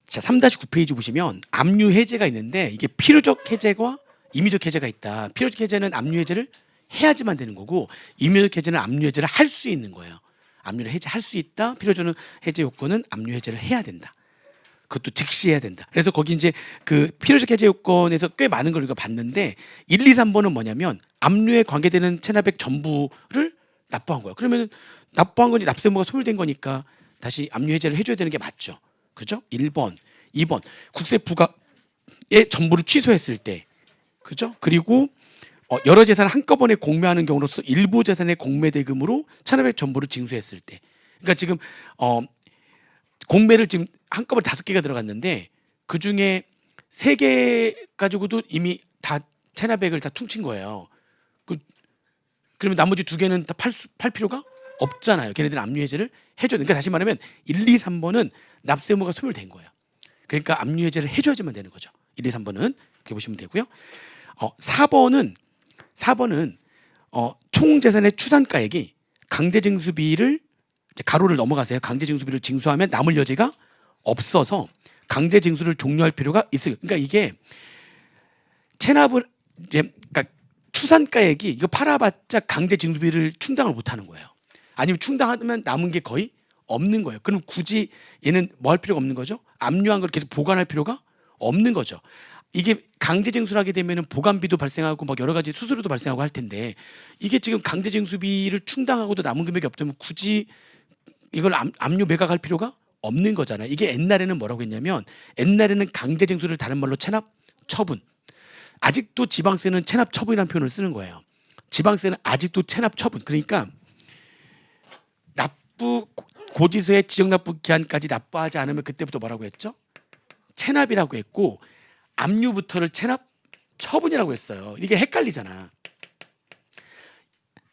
자, 3-9페이지 보시면 압류 해제가 있는데 이게 필요적 해제와 임의적 해제가 있다. 필요적 해제는 압류 해제를 해야지만 되는 거고 임의적 해제는 압류 해제를 할 수 있는 거예요. 압류를 해제할 수 있다. 필요적 해제 요건은 압류 해제를 해야 된다. 그것도 즉시 해야 된다. 그래서 거기 이제 그 필요적 해제 요건에서 꽤 많은 걸 우리가 봤는데 1, 2, 3번은 뭐냐면 압류에 관계되는 체납액 전부를 납부한 거예요. 그러면 납부한 거니 납세 의무가 소멸된 거니까 다시 압류 해제를 해줘야 되는 게 맞죠. 그죠? 1번, 2번 국세 부과의 전부를 취소했을 때, 그죠? 그리고 여러 재산을 한꺼번에 공매하는 경우로서 일부 재산의 공매 대금으로 체납액 전부를 징수했을 때, 그러니까 지금 공매를 지금 한꺼번에 5개가 들어갔는데 그 중에 3개 가지고도 이미 다 체납액을 다 퉁친 거예요. 그러면 나머지 2개는 다 팔 필요가 없잖아요. 걔네들은 압류 해제를 해줘야 돼. 그러니까 다시 말하면 1, 2, 3번은 납세 의무가 소멸된 거예요. 그러니까 압류 해제를 해줘야지만 되는 거죠. 1, 2, 3번은 그렇게 보시면 되고요. 4번은 총 재산의 추산가액이 강제징수비를 가로를 넘어가세요. 강제징수비를 징수하면 남을 여지가 없어서 강제징수를 종료할 필요가 있어요. 그러니까 이게 체납을 이제 그러니까 추산가액이 이거 팔아봤자 강제징수비를 충당을 못하는 거예요. 아니면 충당하면 남은 게 거의 없는 거예요. 그럼 굳이 얘는 뭐 할 필요가 없는 거죠? 압류한 걸 계속 보관할 필요가 없는 거죠. 이게 강제징수를 하게 되면 보관비도 발생하고 막 여러 가지 수수료도 발생하고 할 텐데 이게 지금 강제징수비를 충당하고도 남은 금액이 없다면 굳이 이걸 압류 매각할 필요가 없는 거잖아요. 이게 옛날에는 뭐라고 했냐면 옛날에는 강제징수를 다른 말로 체납 처분. 아직도 지방세는 체납 처분이라는 표현을 쓰는 거예요. 지방세는 아직도 체납 처분. 그러니까 납부 고지서의 지정납부 기한까지 납부하지 않으면 그때부터 뭐라고 했죠? 체납이라고 했고 압류부터를 체납 처분이라고 했어요. 이게 헷갈리잖아.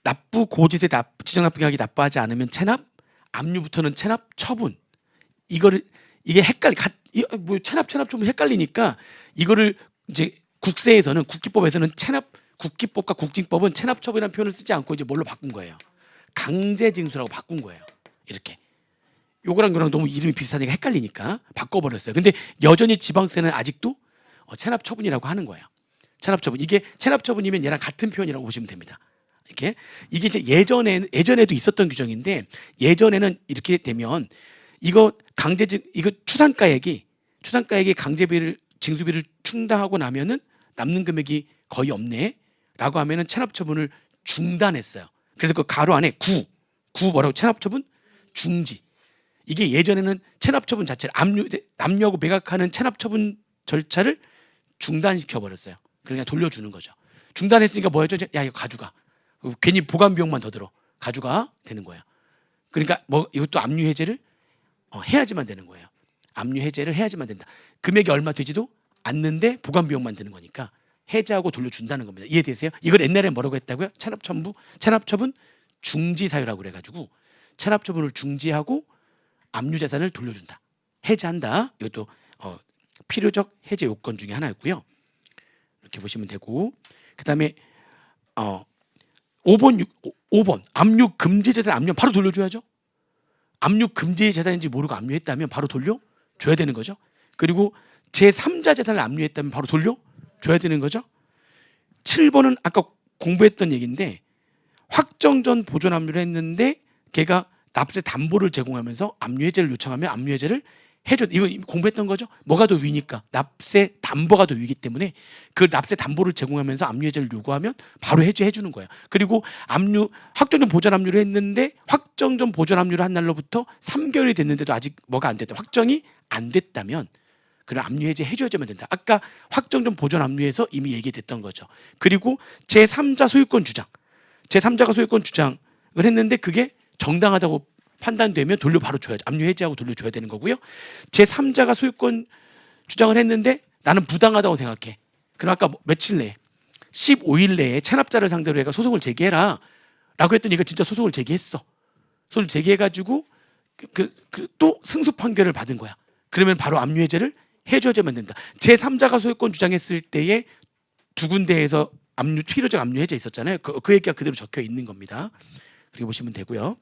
납부 고지서에 지정납부 기한이 납부하지 않으면 체납, 압류부터는 체납 처분. 이게 뭐 체납 처분 헷갈리니까 이거를 이제 국세에서는 국기법에서는 국기법과 국징법은 체납 처분이라는 표현을 쓰지 않고 이제 뭘로 바꾼 거예요? 강제징수라고 바꾼 거예요. 이렇게. 요거랑 너무 이름이 비슷하니까 헷갈리니까 바꿔버렸어요. 근데 여전히 지방세는 아직도 체납처분이라고 하는 거예요. 체납처분. 이게 체납처분이면 얘랑 같은 표현이라고 보시면 됩니다. 이게 이제 예전에도 있었던 규정인데 예전에는 이렇게 되면 이거 추산가액이 강제비를 징수비를 충당하고 나면은 남는 금액이 거의 없네라고 하면은 체납처분을 중단했어요. 그래서 그 가로 안에 구 뭐라고 체납처분 중지. 이게 예전에는 체납처분 자체를 압류하고 매각하는 체납처분 절차를 중단시켜 버렸어요. 그러니까 돌려주는 거죠. 중단했으니까 뭐였죠? 야 이거 가져가. 괜히 보관 비용만 더 들어. 가져가 되는 거예요. 그러니까 뭐 이것도 압류 해제를 해야지만 되는 거예요. 압류 해제를 해야지만 된다. 금액이 얼마 되지도 않는데 보관 비용만 드는 거니까 해제하고 돌려준다는 겁니다. 이해되세요? 이걸 옛날에 뭐라고 했다고요? 체납처분 중지 사유라고 그래가지고 체납처분을 중지하고 압류 재산을 돌려준다. 해제한다. 이것도 필요적 해제 요건 중에 하나였고요. 이렇게 보시면 되고 그다음에 5번 압류 금지 재산 압류 바로 돌려줘야죠. 압류 금지 재산인지 모르고 압류했다면 바로 돌려줘야 되는 거죠. 그리고 제3자 재산을 압류했다면 바로 돌려줘야 되는 거죠. 7번은 아까 공부했던 얘기인데 확정전 보존 압류를 했는데 걔가 납세 담보를 제공하면서 압류 해제를 요청하면 압류 해제를 해줘. 이거 공부했던 거죠. 뭐가 더 위니까 납세 담보가 더 위기 때문에 그 납세 담보를 제공하면서 압류 해제를 요구하면 바로 해제해 주는 거예요. 그리고 확정전 보존 압류를 했는데 확정전 보존 압류를 한 날로부터 3개월이 됐는데도 아직 뭐가 안 됐다. 확정이 안 됐다면 그럼 압류 해제 해줘야지만 된다. 아까 확정전 보존 압류에서 이미 얘기됐던 거죠. 그리고 제3자 소유권 주장. 제3자가 소유권 주장을 했는데 그게 정당하다고 판단되면 바로 줘야죠. 압류 해제하고 돌려줘야 되는 거고요. 제3자가 소유권 주장을 했는데 나는 부당하다고 생각해. 그럼 아까 며칠 내에 15일 내에 체납자를 상대로 해가 소송을 제기해라 라고 했더니 이거 진짜 소송을 제기했어. 소송을 제기해가지고 또 승소 판결을 받은 거야. 그러면 바로 압류 해제를 해줘야만 된다. 제3자가 소유권 주장했을 때에 두 군데에서 필요적 압류 해제 있었잖아요. 그 얘기가 그대로 적혀 있는 겁니다. 그렇게 보시면 되고요.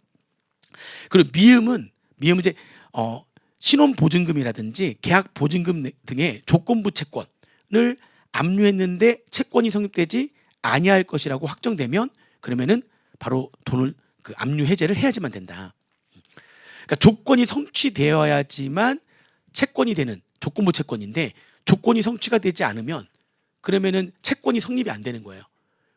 그리고 미음은 이제 신혼보증금이라든지 계약보증금 등의 조건부 채권을 압류했는데 채권이 성립되지 아니할 것이라고 확정되면 그러면은 바로 돈을 그 압류 해제를 해야지만 된다. 그러니까 조건이 성취되어야지만 채권이 되는 조건부 채권인데 조건이 성취가 되지 않으면 그러면은 채권이 성립이 안 되는 거예요.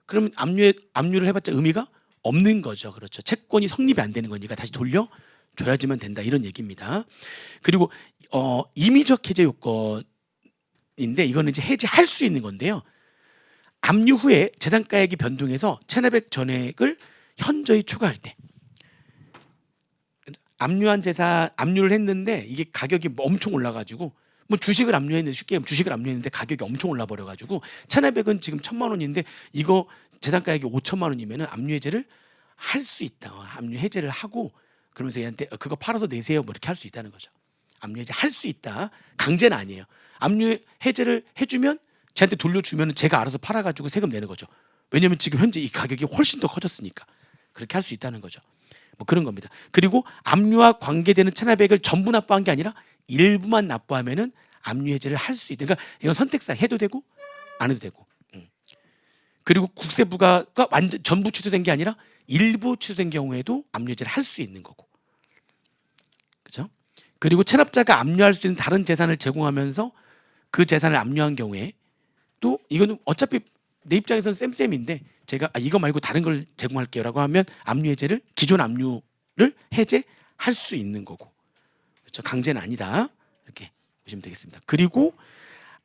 그러면 압류를 해봤자 의미가 없는 거죠. 그렇죠. 채권이 성립이 안 되는 거니까 다시 돌려줘야지만 된다 이런 얘기입니다. 그리고 임의적 해제 요건인데 이거는 이제 해제할 수 있는 건데요. 압류 후에 재산가액이 변동해서 체납액 전액을 현저히 초과할 때 압류한 재산 압류를 했는데 이게 가격이 엄청 올라가지고 뭐 주식을 압류했는데 쉽게 얘기하면 주식을 압류했는데 가격이 엄청 올라 버려가지고 체납액은 지금 1,000만 원인데 이거 재산가액이 5천만 원이면은 압류 해제를 할 수 있다. 압류 해제를 하고 그러면서 얘한테 그거 팔아서 내세요 뭐 이렇게 할 수 있다는 거죠. 압류 해제 할 수 있다. 강제는 아니에요. 압류 해제를 해주면 쟤한테 돌려주면 제가 알아서 팔아가지고 세금 내는 거죠. 왜냐면 지금 현재 이 가격이 훨씬 더 커졌으니까 그렇게 할 수 있다는 거죠. 뭐 그런 겁니다. 그리고 압류와 관계되는 체납액을 전부 납부한 게 아니라 일부만 납부하면은 압류 해제를 할 수 있다. 그러니까 이건 선택사항 해도 되고 안 해도 되고. 그리고 국세부가가 완전 전부 취소된 게 아니라 일부 취소된 경우에도 압류 해제를 할 수 있는 거고. 그렇죠? 그리고 체납자가 압류할 수 있는 다른 재산을 제공하면서 그 재산을 압류한 경우에 또 이거는 어차피 내 입장에서는 쌤쌤인데 제가 이거 말고 다른 걸 제공할게요라고 하면 압류 해제를 기존 압류를 해제할 수 있는 거고. 그렇죠? 강제는 아니다. 이렇게 보시면 되겠습니다. 그리고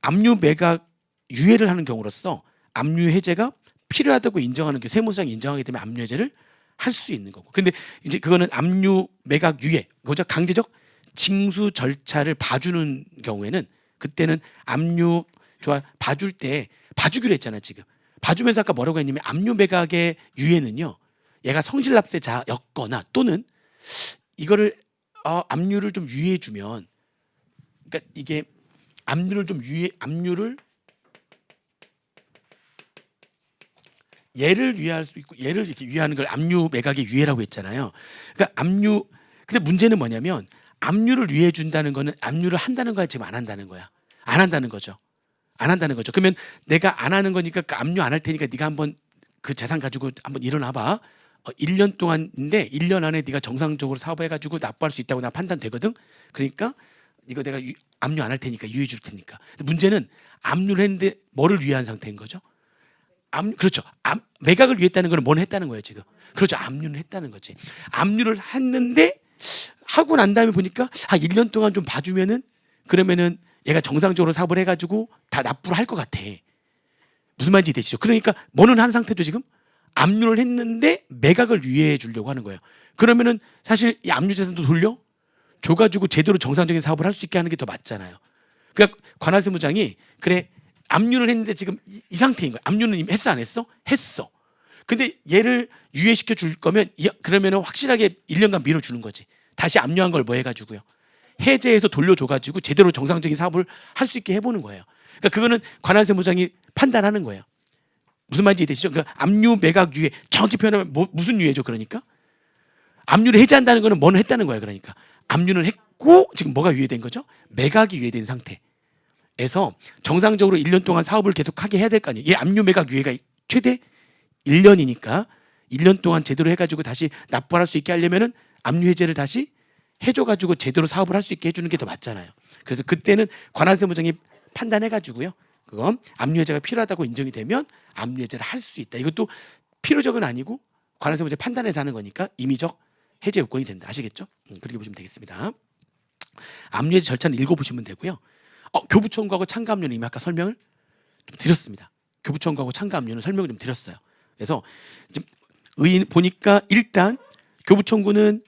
압류 매각 유예를 하는 경우로서 압류 해제가 필요하다고 인정하는 게 세무상이 인정하게 되면 압류 해제를 할 수 있는 거고. 근데 이제 그거는 압류 매각 유예, 그죠? 강제적 징수 절차를 봐주는 경우에는 그때는 압류 봐줄 때 봐주기로 했잖아 지금. 봐주면서 아까 뭐라고 했냐면 압류 매각의 유예는요. 얘가 성실납세자였거나 또는 이거를 압류를 좀 유예해 주면, 그러니까 이게 압류를 얘를 유예할 수 있고 얘를 이렇게 유예하는 걸 압류 매각의 유예라고 했잖아요. 그러니까 근데 문제는 뭐냐면 압류를 유예해 준다는 거는 압류를 한다는 거야 지금 안 한다는 거야. 안 한다는 거죠. 안 한다는 거죠. 그러면 내가 안 하는 거니까 압류 안 할 테니까 네가 한번 그 재산 가지고 한번 일어나 봐. 1년 동안인데 1년 안에 네가 정상적으로 사업해 가지고 납부할 수 있다고 나 판단되거든. 그러니까 이거 내가 압류 안 할 테니까 유예해 줄 테니까. 근데 문제는 압류를 했는데 뭐를 유예한 상태인 거죠? 그렇죠. 매각을 유예했다는 거는 뭘 했다는 거예요 지금. 그렇죠. 압류는 했다는 거지. 압류를 했는데 하고 난 다음에 보니까 1년 동안 좀 봐주면은 그러면은 얘가 정상적으로 사업을 해가지고 다 납부를 할 것 같아. 무슨 말인지 되시죠? 그러니까 뭐는 한 상태죠 지금? 압류를 했는데 매각을 유예해 주려고 하는 거예요. 그러면은 사실 이 압류 재산도 돌려 줘가지고 제대로 정상적인 사업을 할 수 있게 하는 게 더 맞잖아요. 그러니까 관할세무장이 그래 압류를 했는데 지금 이 상태인 거야. 압류는 이미 했어 안 했어? 했어. 근데 얘를 유예시켜 줄 거면 그러면은 확실하게 1년간 밀어주는 거지. 다시 압류한 걸 뭐 해가지고요. 해제해서 돌려줘가지고 제대로 정상적인 사업을 할 수 있게 해보는 거예요. 그러니까 그거는 관할세무장이 판단하는 거예요. 무슨 말인지 되시죠? 그러니까 압류 매각 유예 정확히 표현하면 무슨 유예죠? 그러니까 압류를 해제한다는 거는 뭐는 했다는 거예요. 그러니까 압류는 했고 지금 뭐가 유예된 거죠? 매각이 유예된 상태에서 정상적으로 1년 동안 사업을 계속하게 해야 될 거 아니에요. 얘 압류 매각 유예가 최대 1년이니까 1년 동안 제대로 해가지고 다시 납부할 수 있게 하려면은 압류 해제를 다시 해줘가지고 제대로 사업을 할 수 있게 해주는 게 더 맞잖아요. 그래서 그때는 관할세무장이 판단해가지고요. 그건 압류 해제가 필요하다고 인정이 되면 압류 해제를 할 수 있다. 이것도 필요적은 아니고 관할세무장이 판단해서 하는 거니까 임의적 해제 요건이 된다. 아시겠죠? 그렇게 보시면 되겠습니다. 압류 해제 절차는 읽어보시면 되고요. 교부청구하고 참가압류는 이미 아까 설명을 좀 드렸습니다. 교부청구하고 참가압류는 설명을 좀 드렸어요. 그래서 좀 의인 보니까 일단 교부청구는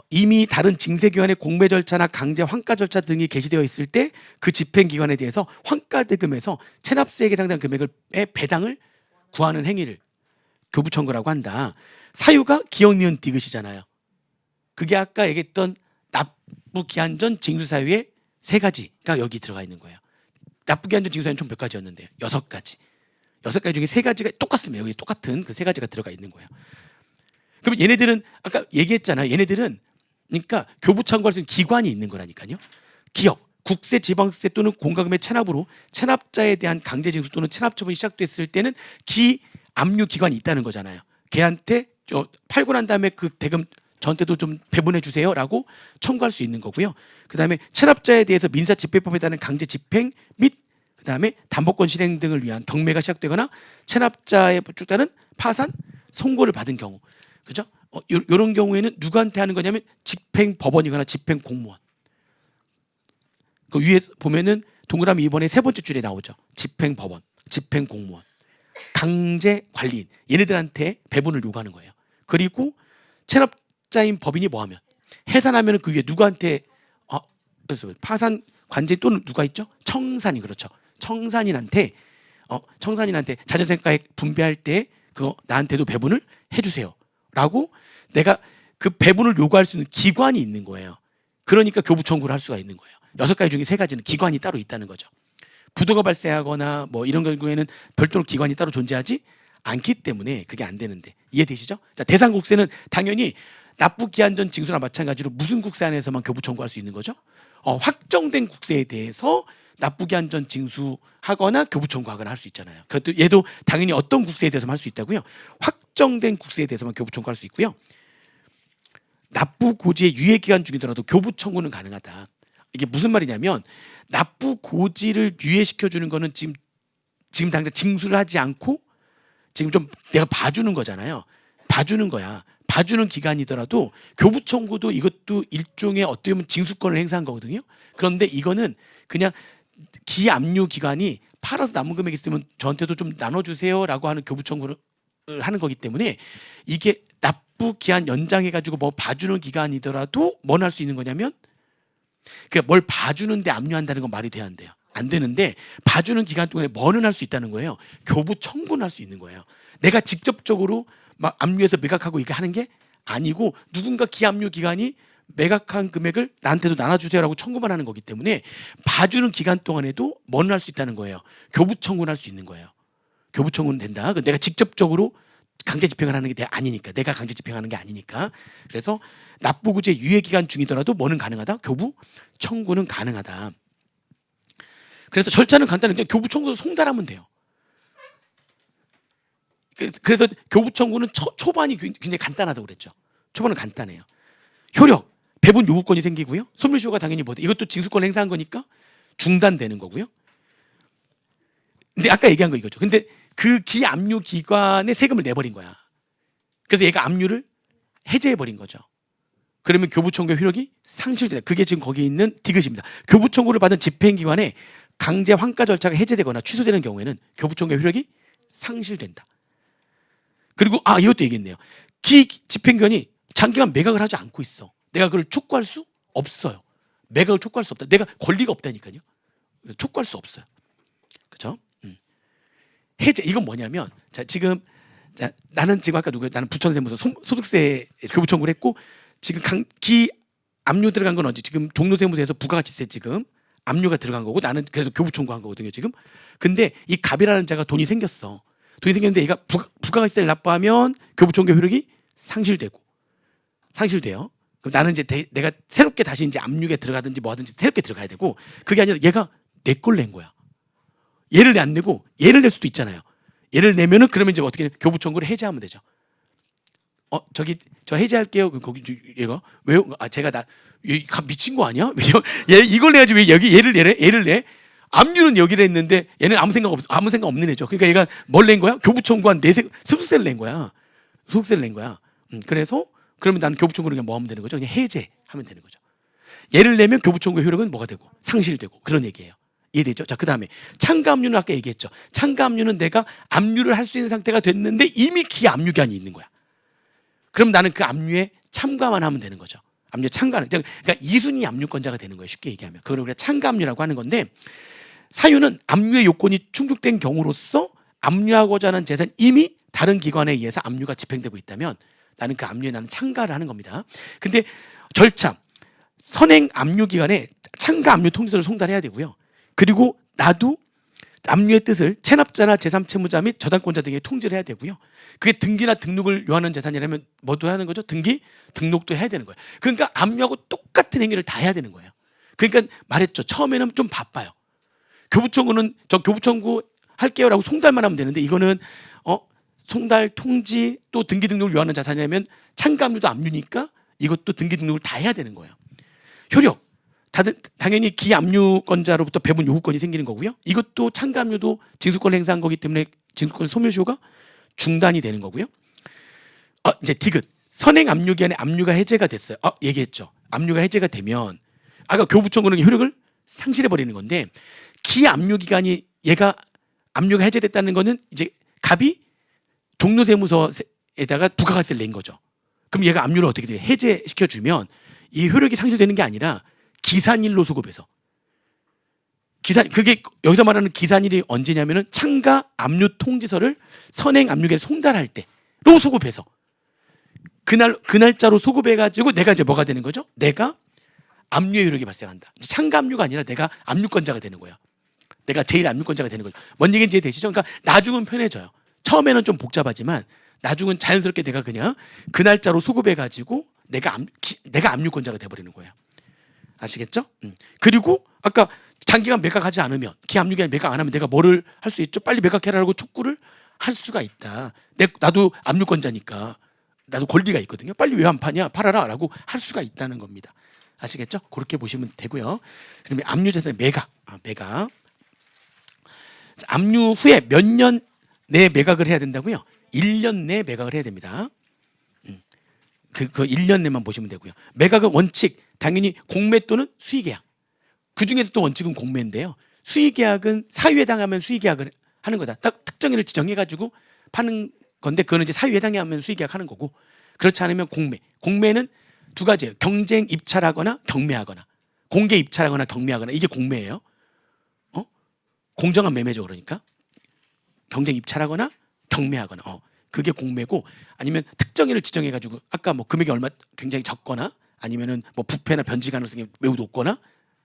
이미 다른 징세기관의 공매 절차나 강제 환가 절차 등이 개시되어 있을 때 그 집행기관에 대해서 환가대금에서 체납세액에 해당되는 금액의 배당을 구하는 행위를 교부청구라고 한다. 사유가 기억, 니은, 디귿이잖아요. 그게 아까 얘기했던 납부기한 전 징수사유의 3가지가 여기 들어가 있는 거예요. 납부기한 전 징수사유는 총 몇 가지였는데요? 6가지. 6가지 중에 3가지가 똑같습니다. 여기 똑같은 그 3가지가 들어가 있는 거예요. 그럼 얘네들은 아까 얘기했잖아요. 얘네들은 그러니까 교부 청구할 수 있는 기관이 있는 거라니까요. 기업, 국세, 지방세 또는 공과금의 체납으로 체납자에 대한 강제 징수 또는 체납 처분이 시작됐을 때는 기압류 기관이 있다는 거잖아요. 걔한테 팔고 난 다음에 그 대금 저한테도 좀 배분해 주세요라고 청구할 수 있는 거고요. 그다음에 체납자에 대해서 민사 집행법에 따른 강제 집행 및 그다음에 담보권 실행 등을 위한 경매가 시작되거나 체납자에 따른 파산 선고를 받은 경우, 그죠? 이런 경우에는 누구한테 하는 거냐면 집행법원이거나 집행공무원. 그 위에 보면은 동그라미 2번에 세 번째 줄에 나오죠. 집행법원, 집행공무원, 강제관리인, 얘네들한테 배분을 요구하는 거예요. 그리고 체납자인 법인이 뭐하면 해산하면 그 위에 누구한테 파산 관제 또는 누가 있죠? 청산이, 그렇죠. 청산인한테 자재생가액 분배할 때 그거 나한테도 배분을 해주세요라고 내가 그 배분을 요구할 수 있는 기관이 있는 거예요. 그러니까 교부 청구를 할 수가 있는 거예요. 6가지 중에 3가지는 기관이 따로 있다는 거죠. 부도가 발생하거나 뭐 이런 경우에는 별도로 기관이 따로 존재하지 않기 때문에 그게 안 되는데, 이해되시죠? 자, 대상국세는 당연히 납부기한 전 징수나 마찬가지로 무슨 국세 안에서만 교부 청구할 수 있는 거죠? 확정된 국세에 대해서 납부기한 전 징수하거나 교부 청구하거나 할 수 있잖아요. 그것도 얘도 당연히 어떤 국세에 대해서만 할 수 있다고요. 확정된 국세에 대해서만 교부 청구할 수 있고요. 납부 고지의 유예 기간 중이더라도 교부 청구는 가능하다. 이게 무슨 말이냐면 납부 고지를 유예시켜 주는 거는 지금 당장 징수를 하지 않고 지금 좀 내가 봐주는 거잖아요. 봐주는 거야. 봐주는 기간이더라도 교부 청구도 이것도 일종의 어떻게 보면 징수권을 행사한 거거든요. 그런데 이거는 그냥 기압류 기관이 팔아서 남은 금액 있으면 저한테도 좀 나눠주세요라고 하는 교부 청구를 하는 거기 때문에 이게 납부 기한 연장해가지고 뭐 봐주는 기간이더라도 뭘 할 수 있는 거냐면, 그러니까 뭘 봐주는데 압류한다는 건 말이 돼야 안 돼요. 안 되는데 봐주는 기간 동안에 뭐는 할 수 있다는 거예요. 교부 청구는 할 수 있는 거예요. 내가 직접적으로 막 압류해서 매각하고 이게 하는 게 아니고 누군가 기압류 기관이 매각한 금액을 나한테도 나눠주세요라고 청구만 하는 거기 때문에 봐주는 기간 동안에도 뭐는 할 수 있다는 거예요. 교부 청구는 할 수 있는 거예요. 교부 청구는 된다. 내가 직접적으로 강제 집행을 하는 게 아니니까, 내가 강제 집행하는 게 아니니까. 그래서 납부구제 유예 기간 중이더라도 뭐는 가능하다? 교부 청구는 가능하다. 그래서 절차는 간단한데 교부 청구도 송달하면 돼요. 그래서 교부 청구는 초반이 굉장히 간단하다고 그랬죠. 초반은 간단해요. 효력, 배분 요구권이 생기고요. 소멸시효가 당연히 뭐다. 이것도 징수권 행사한 거니까 중단되는 거고요. 근데 아까 얘기한 거 이거죠. 근데 그 기압류 기관에 세금을 내버린 거야. 그래서 얘가 압류를 해제해버린 거죠. 그러면 교부 청구의 효력이 상실된다. 그게 지금 거기 있는 디귿입니다. 교부 청구를 받은 집행기관에 강제 환가 절차가 해제되거나 취소되는 경우에는 교부 청구의 효력이 상실된다. 그리고 이것도 얘기했네요. 집행기관이 장기간 매각을 하지 않고 있어. 내가 그걸 촉구할 수 없어요. 매각을 촉구할 수 없다. 내가 권리가 없다니까요. 촉구할 수 없어요. 그렇죠? 해제, 이건 뭐냐면, 자, 지금 나는 지금 아까 나는 부천세무서 소득세 교부 청구를 했고, 지금 압류 들어간 건 언제? 지금 종로세무서에서 부가가치세 지금 압류가 들어간 거고, 나는 그래서 교부 청구한 거거든요 지금. 근데 이 갑이라는 자가 돈이 생겼어. 돈이 생겼는데 얘가 부가가치세를 납부하면 교부 청구의 효력이 상실돼요. 그럼 나는 이제 내가 새롭게 다시 이제 압류에 들어가든지 뭐 하든지 새롭게 들어가야 되고, 그게 아니라 얘가 내 걸 낸 거야. 얘를 안 내고 얘를 낼 수도 있잖아요. 얘를 내면은 그러면 이제 어떻게 교부 청구를 해제하면 되죠. 저 해제할게요. 거기 얘가 왜요? 제가 얘 미친 거 아니야? 얘 이걸 내야지 왜 여기 얘를 내? 압류는 여기를 했는데 얘는 아무 생각 없는 애죠. 그러니까 얘가 뭘 낸 거야? 교부 청구한 소득세를 낸 거야. 그래서 그러면 나는 교부 청구를 그냥 뭐 하면 되는 거죠? 그냥 해제하면 되는 거죠. 얘를 내면 교부 청구의 효력은 뭐가 되고 상실되고, 그런 얘기예요. 이해되죠? 자, 그 다음에 참가압류는 아까 얘기했죠. 참가압류는 내가 압류를 할 수 있는 상태가 됐는데 이미 기압류 기한이 있는 거야. 그럼 나는 그 압류에 참가만 하면 되는 거죠. 압류 참가는, 그러니까 2순위 압류권자가 되는 거예요. 쉽게 얘기하면 그걸 우리가 참가압류라고 하는 건데, 사유는 압류의 요건이 충족된 경우로서 압류하고자 하는 재산 이미 다른 기관에 의해서 압류가 집행되고 있다면 나는 그 압류에 나는 참가를 하는 겁니다. 근데 절차, 선행 압류 기간에 참가 압류 통지서를 송달해야 되고요. 그리고 나도 압류의 뜻을 체납자나 제3채무자 및 저당권자 등에 통지를 해야 되고요. 그게 등기나 등록을 요하는 재산이라면 뭐도 하는 거죠? 등록도 해야 되는 거예요. 그러니까 압류하고 똑같은 행위를 다 해야 되는 거예요. 그러니까 말했죠. 처음에는 좀 바빠요. 교부청구는 저 교부청구 할게요라고 송달만 하면 되는데 이거는 송달, 통지 또 등기 등록을 요하는 자산이라면 참가압류도 압류니까 이것도 등기 등록을 다 해야 되는 거예요. 효력. 당연히 기압류권자로부터 배분 요구권이 생기는 거고요. 이것도 참가압류도 징수권을 행사한 거기 때문에 징수권 소멸시효가 중단이 되는 거고요. 이제 디귿. 선행 압류 기간에 압류가 해제가 됐어요. 얘기했죠. 압류가 해제가 되면 아까 교부청구는 효력을 상실해 버리는 건데 기압류 기간이 얘가 압류가 해제됐다는 거는 이제 갑이 종료세무서에다가 부가가세를 낸 거죠. 그럼 얘가 압류를 어떻게 돼? 해제시켜 주면 이 효력이 상실되는 게 아니라 기산일로 소급해서 그게 여기서 말하는 기산일이 언제냐면은 참가 압류 통지서를 선행 압류계에 송달할 때로 소급해서 그 날짜로 소급해 가지고 내가 이제 뭐가 되는 거죠? 내가 압류의 효력이 발생한다. 참가 압류가 아니라 내가 압류권자가 되는 거야. 내가 제일 압류권자가 되는 거죠. 뭔 얘기인지 이해되시죠? 그러니까 나중은 편해져요. 처음에는 좀 복잡하지만 나중은 자연스럽게 내가 그냥 그 날짜로 소급해 가지고 내가 압류권자가 돼 버리는 거예요. 아시겠죠? 그리고 아까 장기간 매각하지 않으면 기압류기간 매각 안 하면 내가 뭐를 할 수 있죠? 빨리 매각해라라고 촉구를 할 수가 있다. 나도 압류권자니까 나도 권리가 있거든요. 빨리 왜 안 파냐? 팔아라라고 할 수가 있다는 겁니다. 아시겠죠? 그렇게 보시면 되고요. 그다음에 압류재산의 매각. 압류 후에 몇 년 내에 매각을 해야 된다고요? 1년 내에 매각을 해야 됩니다. 그 1년 내만 보시면 되고요. 매각은 원칙 당연히 공매 또는 수의계약. 그 중에서 또 원칙은 공매인데요. 수의계약은 사유에 해당하면 수의계약을 하는 거다. 딱 특정일을 지정해가지고 파는 건데 그거는 이제 사유에 해당하면 수의계약하는 거고 그렇지 않으면 공매. 공매는 두 가지예요. 경쟁 입찰하거나 경매하거나 공개 입찰하거나 경매하거나 이게 공매예요. 공정한 매매죠. 그러니까 경쟁 입찰하거나 경매하거나 그게 공매고 아니면 특정일을 지정해가지고 아까 뭐 금액이 얼마 굉장히 적거나 아니면은 뭐 부패나 변질 가능성이 매우 높거나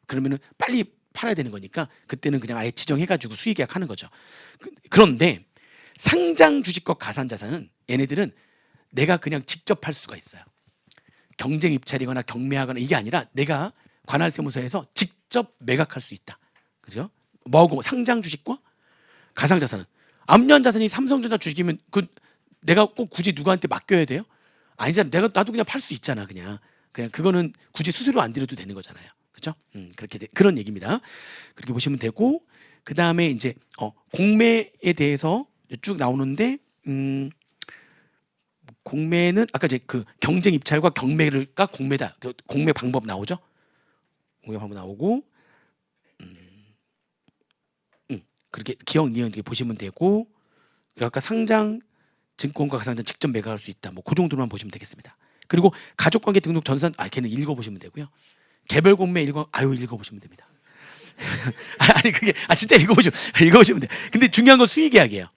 그러면은 빨리 팔아야 되는 거니까 그때는 그냥 아예 지정해가지고 수의계약하는 거죠. 그런데 상장 주식과 가산자산은 얘네들은 내가 그냥 직접 할 수가 있어요. 경쟁 입찰이거나 경매하거나 이게 아니라 내가 관할세무서에서 직접 매각할 수 있다. 그죠? 뭐고 상장 주식과 가상 자산은 압류한 자산이 삼성전자 주식이면 그 내가 꼭 굳이 누구한테 맡겨야 돼요? 아니잖아. 나도 그냥 팔 수 있잖아. 그냥 그거는 굳이 수수료 안 들여도 되는 거잖아요. 그렇죠? 그렇게 그런 얘기입니다. 그렇게 보시면 되고 그 다음에 이제 공매에 대해서 쭉 나오는데 공매는 아까 이제 그 경쟁 입찰과 경매가 공매다. 공매 방법 나오죠? 공매 방법 나오고 그렇게 기억 니은 보시면 되고 아까 상장 증권과 가상자산 직접 매각할 수 있다. 뭐 그 정도만 보시면 되겠습니다. 그리고 가족관계 등록 전산 걔는 읽어보시면 되고요. 개별 공매 읽어보시면 됩니다. 아니 그게 진짜 읽어보시면 돼. 근데 중요한 건 수의계약이에요.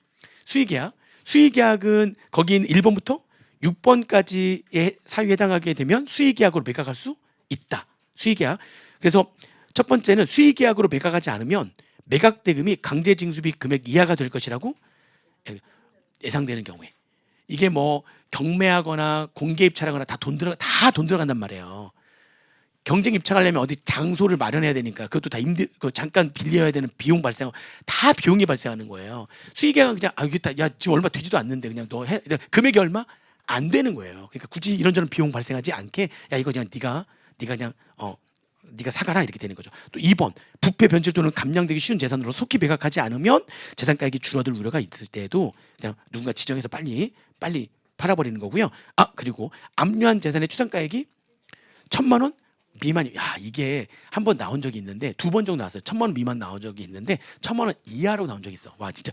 수의계약은 거긴 1번부터 6번까지의 사유에 해당하게 되면 수의계약으로 매각할 수 있다. 수의계약. 그래서 첫 번째는 수의계약으로 매각하지 않으면 매각 대금이 강제징수비 금액 이하가 될 것이라고 예상되는 경우에 이게 뭐 경매하거나 공개 입찰하거나 다 돈 들어간단 말이에요. 경쟁 입찰하려면 어디 장소를 마련해야 되니까 그것도 다 잠깐 빌려야 되는 비용 발생하고 다 비용이 발생하는 거예요. 수익액은 그냥 야 지금 얼마 되지도 않는데 그냥 너 해 금액이 얼마 안 되는 거예요. 그러니까 굳이 이런저런 비용 발생하지 않게 야 이거 그냥 네가 그냥 네가 사가라 이렇게 되는 거죠. 또 2번 부패 변질 또는 감량되기 쉬운 재산으로 속히 매각하지 않으면 재산가액이 줄어들 우려가 있을 때에도 그냥 누군가 지정해서 빨리 팔아버리는 거고요. 그리고 압류한 재산의 추산가액이 1,000만 원 미만이 이게 한 번 나온 적이 있는데 2번 정도 나왔어요. 1,000만 원 미만 나온 적이 있는데 1,000만 원 이하로 나온 적이 있어. 와 진짜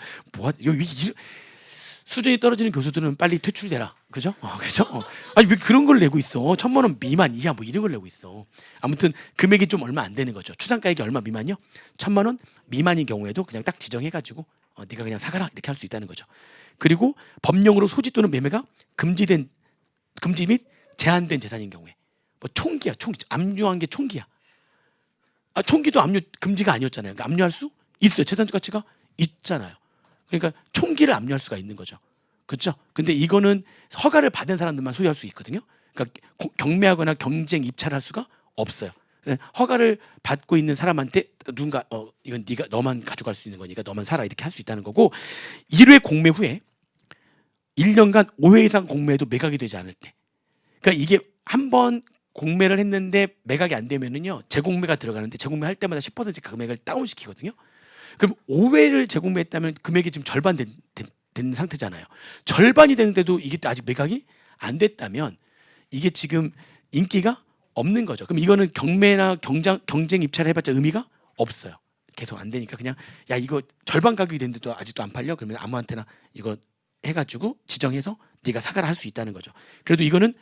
수준이 떨어지는 교수들은 빨리 퇴출되라. 그죠? 그죠? 아니 왜 그런 걸 내고 있어? 1,000만 원 미만 이하 뭐 이런 걸 내고 있어. 아무튼 금액이 좀 얼마 안 되는 거죠. 추산가액이 얼마 미만이요? 1,000만 원 미만인 경우에도 그냥 딱 지정해가지고 네가 그냥 사가라 이렇게 할 수 있다는 거죠. 그리고 법령으로 소지 또는 매매가 금지 및 제한된 재산인 경우에 뭐 총기 압류한 게 총기야. 총기도 압류 금지가 아니었잖아요. 그러니까 압류할 수 있어요. 재산적 가치가 있잖아요. 그러니까 총기를 압류할 수가 있는 거죠. 그렇죠? 근데 이거는 허가를 받은 사람들만 소유할 수 있거든요. 그러니까 경매하거나 경쟁 입찰할 수가 없어요. 허가를 받고 있는 사람한테 누군가 이건 네가 너만 가져갈 수 있는 거니까 너만 사라 이렇게 할 수 있다는 거고 1회 공매 후에 1년간 5회 이상 공매해도 매각이 되지 않을 때 그러니까 이게 한 번 공매를 했는데 매각이 안 되면은요 재공매가 들어가는데 재공매할 때마다 10% 금액을 다운시키거든요. 그럼 5회를 재공매했다면 금액이 지금 절반 된 상태잖아요. 절반이 되는데도 이게 아직 매각이 안 됐다면 이게 지금 인기가 없는 거죠. 그럼 이거는 경매나 경쟁 입찰을 해봤자 의미가 없어요. 계속 안 되니까 그냥 야 이거 절반 가격이 됐는데도 아직도 안 팔려? 그러면 아무한테나 이거 해가지고 지정해서 네가 사가라 할 수 있다는 거죠. 그래도 이건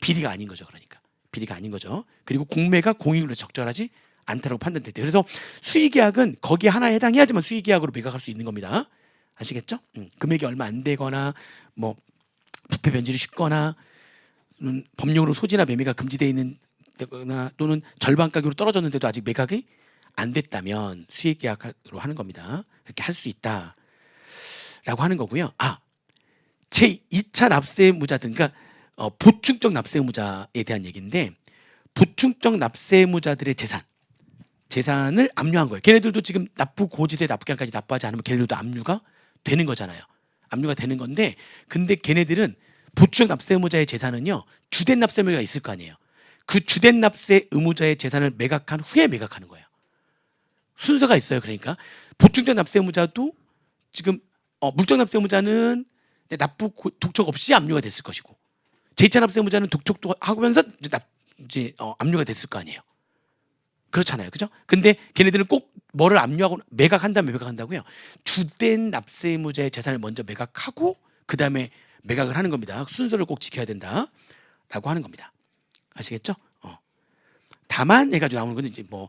비리가 아닌 거죠. 그러니까 비리가 아닌 거죠. 그리고 공매가 공익으로 적절하지 않다라고 판단될 때 그래서 수의계약은 거기에 하나에 해당해야지만 수의계약으로 매각할 수 있는 겁니다. 아시겠죠? 금액이 얼마 안 되거나 뭐 부패 변질이 쉽거나 법령으로 소지나 매매가 금지되어 있는 데거나 또는 절반 가격으로 떨어졌는데도 아직 매각이 안 됐다면 수의계약으로 하는 겁니다. 그렇게 할 수 있다라고 하는 거고요. 제2차 납세의무자들 그러니까 보충적 납세의무자에 대한 얘기인데 보충적 납세의무자들의 재산을 압류한 거예요. 걔네들도 지금 납부 고지세 납부기한까지 납부하지 않으면 걔네들도 압류가 되는 거잖아요. 압류가 되는 건데 근데 걔네들은 보충적 납세 의무자의 재산은요 주된 납세 의무자가 있을 거 아니에요. 그 주된 납세 의무자의 재산을 매각한 후에 매각하는 거예요. 순서가 있어요. 그러니까 보충적 납세 의무자도 지금 물적 납세 의무자는 납부 독촉 없이 압류가 됐을 것이고 제2차 납세 의무자는 독촉도 하면서 이제 압류가 됐을 거 아니에요. 그렇잖아요. 그죠? 근데 걔네들은 꼭 뭐를 압류하고 매각한다고요. 주된 납세 의무자의 재산을 먼저 매각하고 그다음에 매각을 하는 겁니다. 순서를 꼭 지켜야 된다라고 하는 겁니다. 아시겠죠? 다만 해가지고 나오는 건 이제 뭐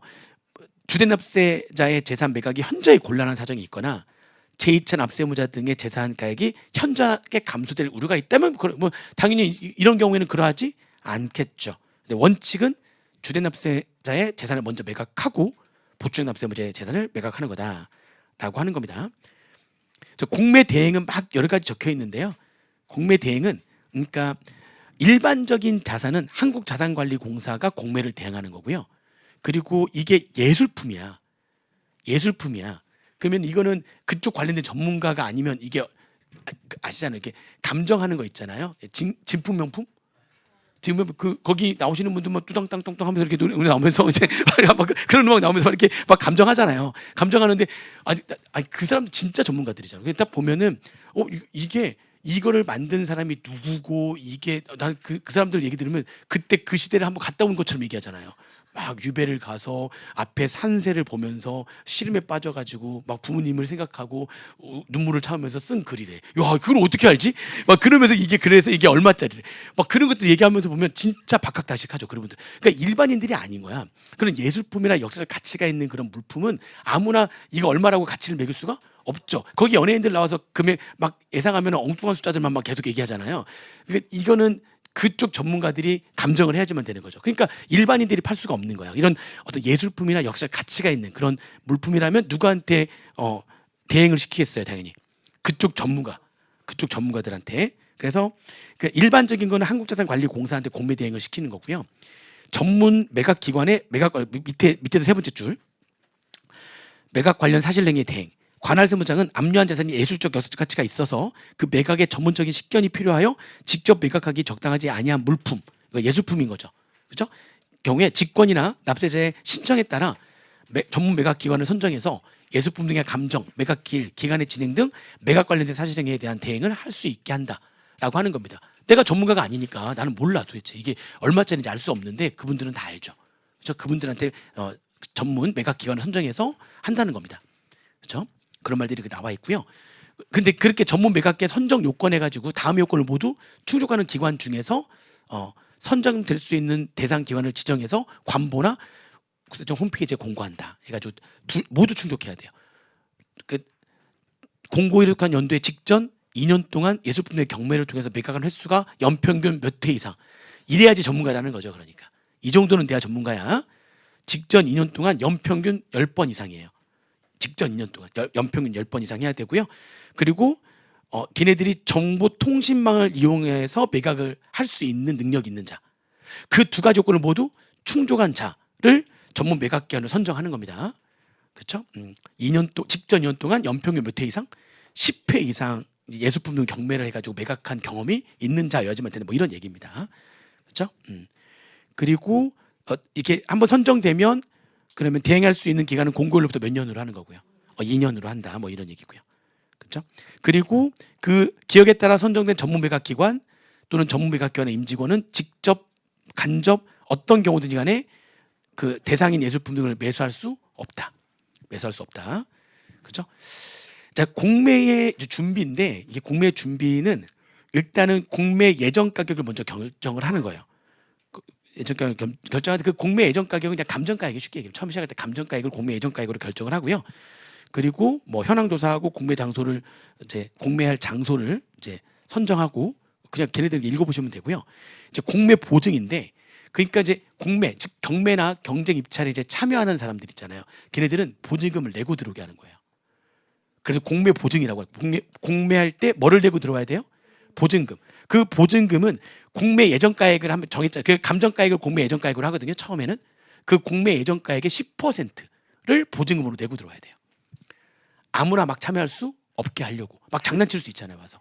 주된 납세자의 재산 매각이 현저히 곤란한 사정이 있거나 제2차 납세의무자 등의 재산 가액이 현저하게 감소될 우려가 있다면 뭐 당연히 이런 경우에는 그러하지 않겠죠. 근데 원칙은 주된 납세자의 재산을 먼저 매각하고 보충 납세의무자의 재산을 매각하는 거다라고 하는 겁니다. 공매 대행은 막 여러 가지 적혀 있는데요. 공매 대행은 그러니까 일반적인 자산은 한국자산관리공사가 공매를 대행하는 거고요. 그리고 이게 예술품이야. 그러면 이거는 그쪽 관련된 전문가가 아니면 이게 아시잖아요. 이렇게 감정하는 거 있잖아요. 진품 명품? 지금 거기 나오시는 분들 막 뚜덩땅땅땅 하면서 이렇게 노래 나오면서 이제 막 그런 음악 나오면서 막 이렇게 막 감정하잖아요. 감정하는데 아니 그 사람들 진짜 전문가들이잖아요. 그러니까 딱 보면은 이게 이거를 만든 사람이 누구고 이게 난 그 사람들 얘기 들으면 그때 그 시대를 한번 갔다 온 것처럼 얘기하잖아요. 막 유배를 가서 앞에 산세를 보면서 시름에 빠져가지고 막 부모님을 생각하고 눈물을 참으면서 쓴 글이래. 야, 그걸 어떻게 알지? 막 그러면서 그래서 이게 얼마짜리래. 막 그런 것들 얘기하면서 보면 진짜 박학다식하죠. 그런 분들. 그러니까 일반인들이 아닌 거야. 그런 예술품이나 역사적 가치가 있는 그런 물품은 아무나 이거 얼마라고 가치를 매길 수가 없죠. 거기 연예인들 나와서 금액 막 예상하면 엉뚱한 숫자들만 막 계속 얘기하잖아요. 그러니까 이거는 그쪽 전문가들이 감정을 해야지만 되는 거죠. 그러니까 일반인들이 팔 수가 없는 거야. 이런 어떤 예술품이나 역사적 가치가 있는 그런 물품이라면 누구한테 대행을 시키겠어요, 당연히. 그쪽 전문가들한테. 그래서 일반적인 거는 한국자산관리공사한테 공매 대행을 시키는 거고요. 전문 매각 기관의 밑에서 세 번째 줄 매각 관련 사실행위 대행. 관할 세무장은 압류한 재산이 예술적 역사적 가치가 있어서 그 매각에 전문적인 식견이 필요하여 직접 매각하기 적당하지 아니한 물품, 예술품인 거죠. 그렇죠? 경우에 직권이나 납세자의 신청에 따라 전문 매각 기관을 선정해서 예술품 등의 감정, 매각 기간의 진행 등 매각 관련된 사실행위에 대한 대행을 할 수 있게 한다라고 하는 겁니다. 내가 전문가가 아니니까 나는 몰라 도대체 이게 얼마짜리인지 알 수 없는데 그분들은 다 알죠. 그렇죠? 그분들한테 전문 매각 기관을 선정해서 한다는 겁니다. 그렇죠? 그런 말들이 나와 있고요. 근데 그렇게 전문 매각계 선정 요건 해가지고 다음 요건을 모두 충족하는 기관 중에서 선정될 수 있는 대상 기관을 지정해서 관보나 국세청 홈페이지에 공고한다. 해가지고 모두 충족해야 돼요. 공고에 속한 연도에 직전 2년 동안 예술품의 경매를 통해서 매각한 횟수가 연평균 몇 회 이상. 이래야지 전문가라는 거죠. 그러니까 이 정도는 돼야 전문가야. 직전 2년 동안 연평균 10번 이상이에요. 직전 2년 동안 연평균 10번 이상 해야 되고요. 그리고 걔네들이 정보통신망을 이용해서 매각을 할 수 있는 능력이 있는 자. 그 두 가지 요건을 모두 충족한 자를 전문 매각기관을 선정하는 겁니다. 그렇죠? 2년 직전 2년 동안 연평균 몇 회 이상? 10회 이상 예술품 등 경매를 해가지고 매각한 경험이 있는 자여야지만 되는 뭐 이런 얘기입니다. 그렇죠? 그리고 이게 한번 선정되면 그러면 대행할 수 있는 기간은 공고일로부터 몇 년으로 하는 거고요. 2년으로 한다. 뭐 이런 얘기고요. 그렇죠? 그리고 그 기업에 따라 선정된 전문 매각 기관 또는 전문 매각 기관의 임직원은 직접 간접 어떤 경우든지 간에 그 대상인 예술품 등을 매수할 수 없다. 매수할 수 없다. 그렇죠? 자, 공매의 준비인데 이게 공매 준비는 일단은 공매 예정 가격을 먼저 결정을 하는 거예요. 예정 가격 결정하는데 그 공매 예정 가격은 그냥 감정가액이 쉽게 얘기하면 처음 시작할 때 감정가액을 공매 예정 가격으로 결정을 하고요. 그리고 뭐 현황 조사하고 공매 장소를 이제 공매할 장소를 이제 선정하고 그냥 걔네들 읽어보시면 되고요. 이제 공매 보증인데 그러니까 이제 공매 즉 경매나 경쟁 입찰에 이제 참여하는 사람들 있잖아요. 걔네들은 보증금을 내고 들어오게 하는 거예요. 그래서 공매 보증이라고 해요. 공매할 때 뭐를 내고 들어와야 돼요? 보증금. 그 보증금은 공매 예정가액을 한번 정했잖아요. 그 감정가액을 공매 예정가액으로 하거든요. 처음에는 그 공매 예정가액의 10%를 보증금으로 내고 들어와야 돼요. 아무나 막 참여할 수 없게 하려고 막 장난칠 수 있잖아요. 와서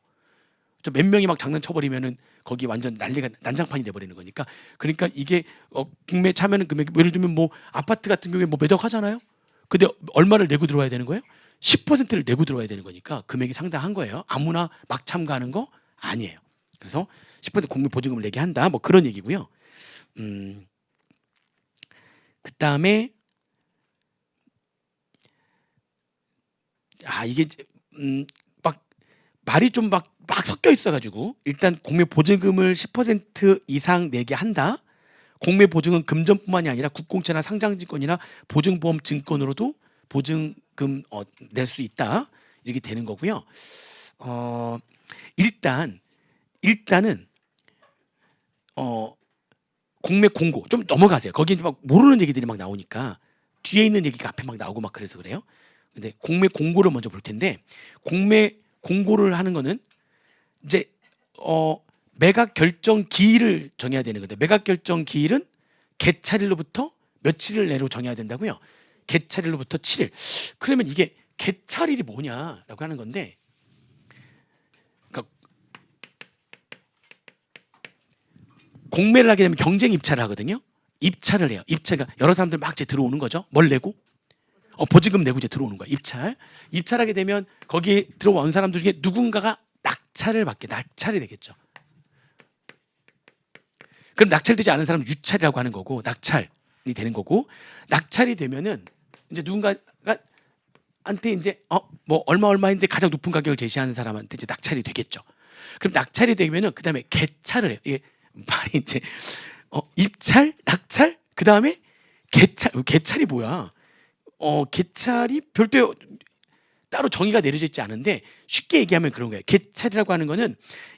몇 명이 막 장난쳐버리면은 거기 완전 난리가 난장판이 돼버리는 거니까. 그러니까 이게 공매 참여는 금액 예를 들면 뭐 아파트 같은 경우에 뭐 몇억 하잖아요. 근데 얼마를 내고 들어와야 되는 거예요? 10%를 내고 들어와야 되는 거니까 금액이 상당한 거예요. 아무나 막 참가하는 거 아니에요. 그래서 10% 공매 보증금을 내게 한다. 뭐 그런 얘기고요. 그 다음에 이게 막 말이 좀 막 섞여 있어가지고 일단 공매 보증금을 10% 이상 내게 한다. 공매 보증은 금전뿐만이 아니라 국공채나 상장증권이나 보증보험 증권으로도 보증금 낼 수 있다. 이렇게 되는 거고요. 일단은 공매 공고 좀 넘어가세요. 거기 막 모르는 얘기들이 막 나오니까 뒤에 있는 얘기가 앞에 막 나오고 막 그래서 그래요. 근데 공매 공고를 먼저 볼 텐데 공매 공고를 하는 거는 이제 매각 결정 기일을 정해야 되는 건데 매각 결정 기일은 개찰일로부터 며칠을 내로 정해야 된다고요. 개찰일로부터 7일. 그러면 이게 개찰일이 뭐냐라고 하는 건데 그러니까 공매를 하게 되면 경쟁 입찰을 하거든요. 입찰을 해요. 입찰가 여러 사람들 막 이제 들어오는 거죠. 뭘 내고? 보증금 내고 이제 들어오는 거야. 입찰하게 되면 거기에 들어온 사람들 중에 누군가가 낙찰이 되겠죠. 그럼 낙찰되지 않은 사람은 유찰이라고 하는 거고 낙찰이 되는 거고 낙찰이 되면은 이제 누군가가 한테 이제 뭐 얼마인데 가장 높은 가격을 제시하는 사람한테 이제 낙찰이 되겠죠. 그럼 낙찰이 되면은 그다음에 개찰을 해요. 이게 말이 이제 입찰, 낙찰, 그다음에 개찰. 개찰이 뭐야? 개찰이 별도의 따로 정의가 내려져 있지 않은데 쉽게 얘기하면 그런 거예요. 개찰이라고 하는 거는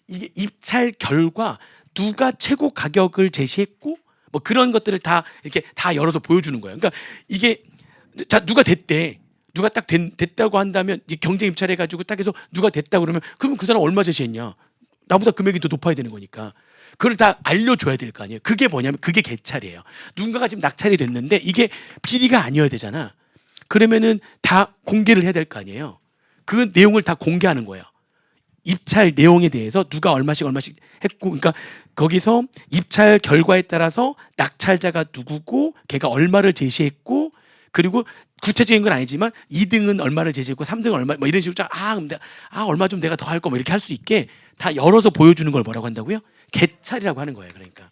이게 입찰 결과 누가 최고 가격을 제시했고 뭐 그런 것들을 다 이렇게 다 열어서 보여주는 거예요. 그러니까 이게 자 누가 됐대. 누가 딱 됐다고 한다면 이제 경쟁 입찰해 가지고 딱 해서 누가 됐다 그러면 그러면 그 사람 얼마 제시했냐? 나보다 금액이 더 높아야 되는 거니까. 그걸 다 알려줘야 될 거 아니에요. 그게 뭐냐면 그게 개찰이에요. 누군가가 지금 낙찰이 됐는데 이게 비리가 아니어야 되잖아. 그러면은 다 공개를 해야 될 거 아니에요. 그 내용을 다 공개하는 거예요. 입찰 내용에 대해서 누가 얼마씩 했고, 그러니까 거기서 입찰 결과에 따라서 낙찰자가 누구고, 걔가 얼마를 제시했고, 그리고 구체적인 건 아니지만 2등은 얼마를 제시했고 3등은 얼마 뭐 이런 식으로 얼마 좀 내가 더 할 거 뭐 이렇게 할 수 있게 다 열어서 보여주는 걸 뭐라고 한다고요? 개찰이라고 하는 거예요. 그러니까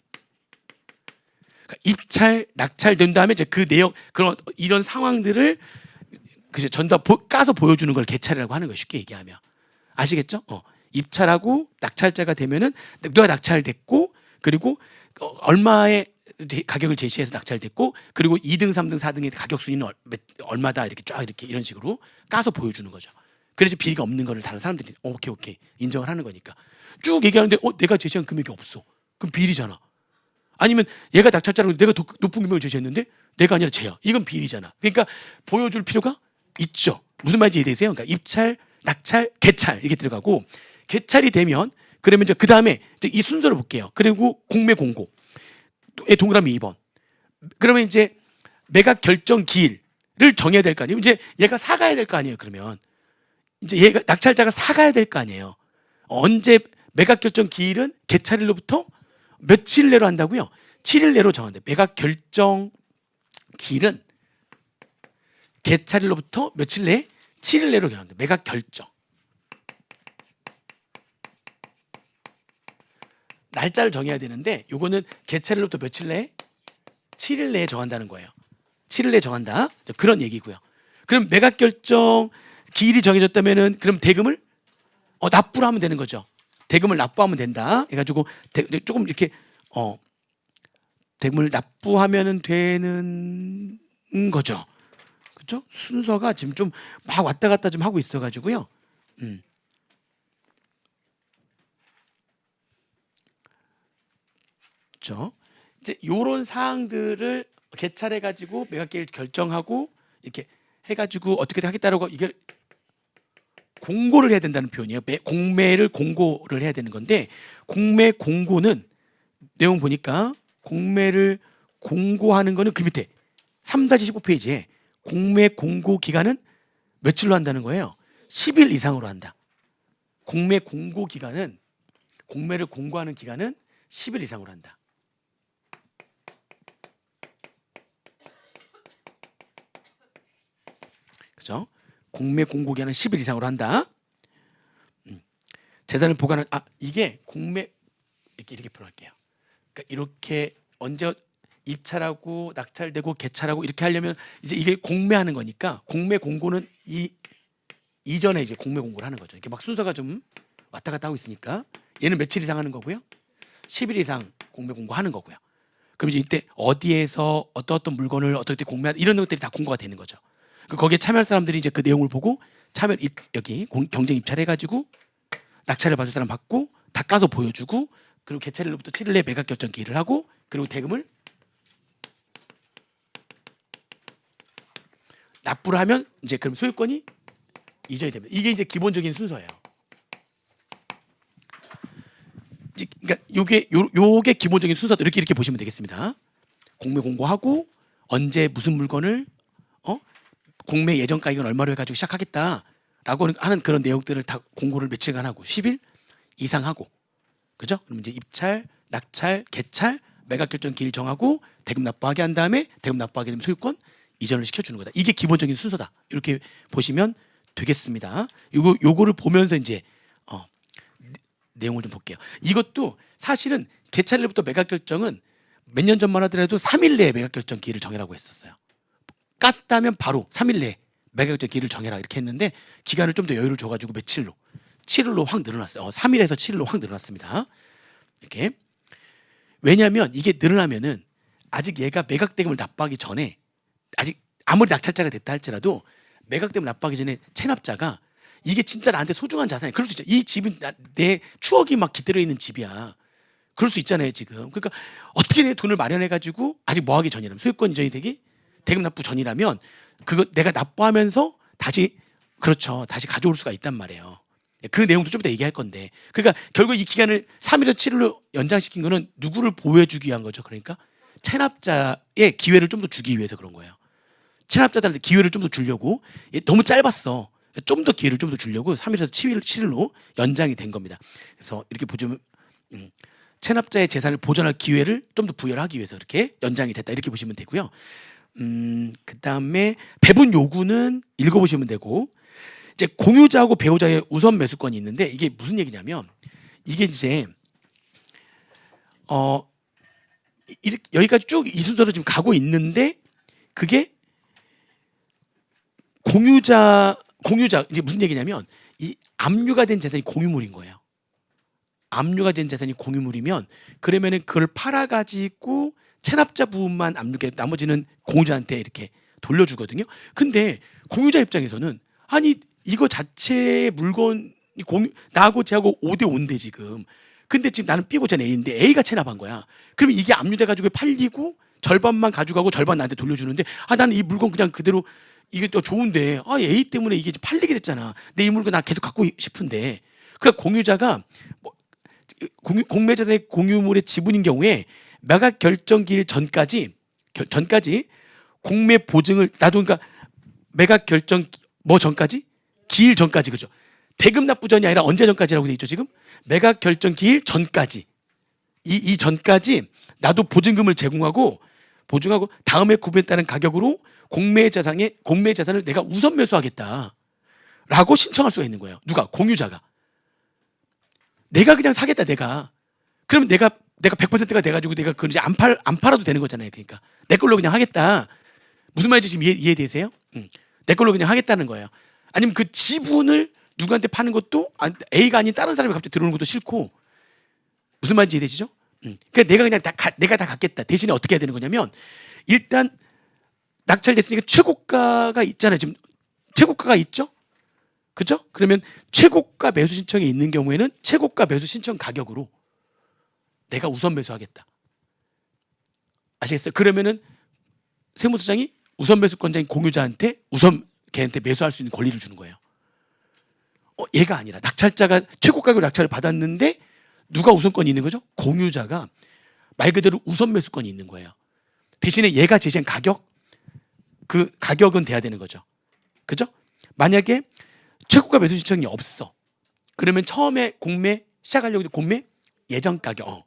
입찰, 낙찰된 다음에 이제 그 내용 그런 이런 상황들을 그죠 전다 까서 보여주는 걸 개찰이라고 하는 거예요. 쉽게 얘기하면 아시겠죠? 입찰하고 낙찰자가 되면은 누가 낙찰됐고 그리고 얼마의 가격을 제시해서 낙찰됐고 그리고 2등, 3등, 4등의 가격 순위는 얼마다 이렇게 쫙 이렇게 이런 식으로 까서 보여주는 거죠. 그래서 비리가 없는 거를 다른 사람들이 오케이 인정을 하는 거니까 쭉 얘기하는데 내가 제시한 금액이 없어. 그럼 비리잖아. 아니면 얘가 낙찰자라고 내가 더 높은 금액을 제시했는데 내가 아니라 쟤야. 이건 비리잖아. 그러니까 보여줄 필요가 있죠. 무슨 말인지 이해되세요? 그러니까 입찰, 낙찰, 개찰 이렇게 들어가고 개찰이 되면 그러면 이제 그 다음에 이 순서를 볼게요. 그리고 공매 공고의 동그라미 2번. 그러면 이제 매각 결정 기일을 정해야 될 거 아니에요. 이제 얘가 사가야 될 거 아니에요. 그러면 이제 얘가 낙찰자가 사가야 될 거 아니에요. 언제 매각 결정 기일은 개찰일로부터 며칠 내로 한다고요? 7일 내로 정한다. 매각 결정 기일은 개찰일로부터 며칠 내에 7일 내로 정한다. 매각 결정. 날짜를 정해야 되는데 요거는 개찰일로부터 며칠 내에 7일 내에 정한다는 거예요. 7일 내에 정한다. 그런 얘기고요. 그럼 매각 결정 기일이 정해졌다면은 그럼 대금을 납부를 하면 되는 거죠. 대금을 납부하면 된다. 해가지고 조금 이렇게 대금을 납부하면은 되는 거죠. 그렇죠? 순서가 지금 좀 막 왔다 갔다 좀 하고 있어가지고요. 그렇죠? 이제 요런 사항들을 개찰해 가지고 매각기일 결정하고 이렇게 해가지고 어떻게 하겠다라고 이게 공고를 해야 된다는 표현이에요. 공매를 공고를 해야 되는 건데 공매 공고는 내용 보니까 공매를 공고하는 거는 그 밑에 3-15페이지에 공매 공고 기간은 며칠로 한다는 거예요. 10일 이상으로 한다. 공매 공고 기간은 공매를 공고하는 기간은 10일 이상으로 한다. 그죠? 공매 공고 기간은 10일 이상으로 한다. 재산을 보관을 이게 공매 이렇게 표현할게요. 그러니까 이렇게 언제 입찰하고 낙찰되고 개찰하고 이렇게 하려면 이제 이게 공매하는 거니까 공매 공고는 이전에 이제 공매 공고를 하는 거죠. 이렇게 막 순서가 좀 왔다 갔다 하고 있으니까 얘는 며칠 이상 하는 거고요. 10일 이상 공매 공고하는 거고요. 그럼 이제 이때 어디에서 어떤 물건을 어떻게 공매하는 이런 것들이 다 공고가 되는 거죠. 거기에 참여할 사람들이 이제 그 내용을 보고 여기 경쟁 입찰해가지고 낙찰을 받을 사람 받고 닦아서 보여주고 그리고 개찰일로부터 7일 내에 매각 결정 기일을 하고 그리고 대금을 납부를 하면 이제 그럼 소유권이 이전이 됩니다. 이게 이제 기본적인 순서예요. 그러니까 요게 기본적인 순서도 이렇게 보시면 되겠습니다. 공매 공고하고 언제 무슨 물건을 공매 예정 가격은 얼마로 해가지고 시작하겠다라고 하는 그런 내용들을 다 공고를 며칠간 하고 10일 이상 하고 그죠? 그럼 이제 입찰, 낙찰, 개찰, 매각 결정 기일 정하고 대금 납부하게 한 다음에 대금 납부하게 되면 소유권 이전을 시켜주는 거다. 이게 기본적인 순서다. 이렇게 보시면 되겠습니다. 요거를 보면서 이제 내용을 좀 볼게요. 이것도 사실은 개찰일부터 매각 결정은 몇 년 전만 하더라도 3일 내에 매각 결정 기일을 정해라고 했었어요. 가스 따면 바로 3일 내에 매각 결정 기일을 정해라 이렇게 했는데 기간을 좀 더 여유를 줘가지고 며칠로 7일로 확 늘어났어요. 3일에서 7일로 확 늘어났습니다. 이렇게 왜냐하면 이게 늘어나면은 아직 얘가 매각 대금을 납부하기 전에 아직 아무리 낙찰자가 됐다 할지라도 매각 대금을 납부하기 전에 체납자가 이게 진짜 나한테 소중한 자산이 그럴 수 있죠. 이 집은 내 추억이 막 깃들어 있는 집이야. 그럴 수 있잖아요 지금. 그러니까 어떻게 내 돈을 마련해가지고 아직 뭐하기 전이라면 소유권 이전이 되기 대금 납부 전이라면 그거 내가 납부하면서 다시 가져올 수가 있단 말이에요. 그 내용도 좀 이따 얘기할 건데 그러니까 결국 이 기간을 3일에서 7일로 연장시킨 거는 누구를 보호해주기 위한 거죠. 그러니까 체납자의 기회를 좀 더 주기 위해서 그런 거예요. 체납자들한테 기회를 좀 더 주려고 너무 짧았어. 좀 더 기회를 좀 더 주려고 3일에서 7일로 연장이 된 겁니다. 그래서 이렇게 보시면 체납자의 재산을 보존할 기회를 좀 더 부여를 하기 위해서 이렇게 연장이 됐다 이렇게 보시면 되고요. 그 다음에 배분 요구는 읽어보시면 되고 이제 공유자하고 배우자의 우선 매수권이 있는데 이게 무슨 얘기냐면 이게 이제 여기까지 쭉 이 순서로 지금 가고 있는데 그게 공유자 이제 무슨 얘기냐면 이 압류가 된 재산이 공유물인 거예요. 압류가 된 재산이 공유물이면 그러면은 그걸 팔아가지고 체납자 부분만 압류게 나머지는 공유자한테 이렇게 돌려주거든요. 근데 공유자 입장에서는 아니 이거 자체 물건이 나하고 쟤하고 5대5인데 지금 근데 지금 나는 B고 쟤는 A인데 A가 체납한 거야. 그러면 이게 압류돼가지고 팔리고 절반만 가져가고 절반 나한테 돌려주는데 나는 이 물건 그냥 그대로 이게 또 좋은데 A 때문에 이게 팔리게 됐잖아. 내 이 물건 나 계속 갖고 싶은데. 그러니까 공유자가 뭐 공매자산의 공유물의 지분인 경우에 매각 결정기일 전까지 공매 보증을 나도 그러니까 매각 결정 뭐 전까지 기일 전까지 그죠? 대금 납부 전이 아니라 언제 전까지라고 돼 있죠 지금? 매각 결정 기일 전까지 이 전까지 나도 보증금을 제공하고 보증하고 다음에 구매했다는 가격으로 공매 자산을 내가 우선 매수하겠다라고 신청할 수가 있는 거예요. 누가? 공유자가. 내가 그냥 사겠다 내가. 그러면 내가 100%가 돼가지고 내가 그걸 이제 안 팔아도 되는 거잖아요. 그러니까 내 걸로 그냥 하겠다. 무슨 말인지 지금 이해되세요? 내 걸로 그냥 하겠다는 거예요. 아니면 그 지분을 누구한테 파는 것도 A가 아닌 다른 사람이 갑자기 들어오는 것도 싫고 무슨 말인지 이해되시죠? 그러니까 내가 다 갖겠다. 대신에 어떻게 해야 되는 거냐면 일단 낙찰됐으니까 최고가가 있잖아요. 지금 최고가가 있죠? 그죠? 그러면 최고가 매수 신청이 있는 경우에는 최고가 매수 신청 가격으로 내가 우선 매수하겠다. 아시겠어요? 그러면은 세무서장이 우선 매수권자인 공유자한테 우선 걔한테 매수할 수 있는 권리를 주는 거예요. 얘가 아니라 낙찰자가 최고 가격으로 낙찰을 받았는데 누가 우선권이 있는 거죠? 공유자가 말 그대로 우선 매수권이 있는 거예요. 대신에 얘가 제시한 그 가격은 돼야 되는 거죠. 그죠? 만약에 최고가 매수 신청이 없어. 그러면 처음에 공매 시작하려고 해도 공매 예정 가격.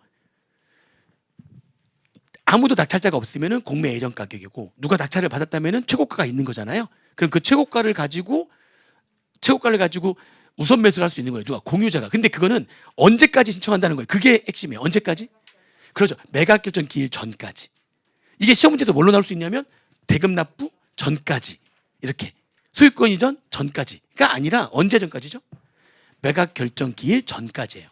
아무도 낙찰자가 없으면은 공매 예정 가격이고 누가 낙찰을 받았다면은 최고가가 있는 거잖아요. 그럼 그 최고가를 가지고 우선 매수를 할 수 있는 거예요. 누가? 공유자가. 근데 그거는 언제까지 신청한다는 거예요. 그게 핵심이에요. 언제까지? 그렇죠. 매각 결정 기일 전까지. 이게 시험 문제에서 뭘로 나올 수 있냐면 대금 납부 전까지. 이렇게. 소유권 이전 전까지가 아니라 언제 전까지죠? 매각 결정 기일 전까지예요.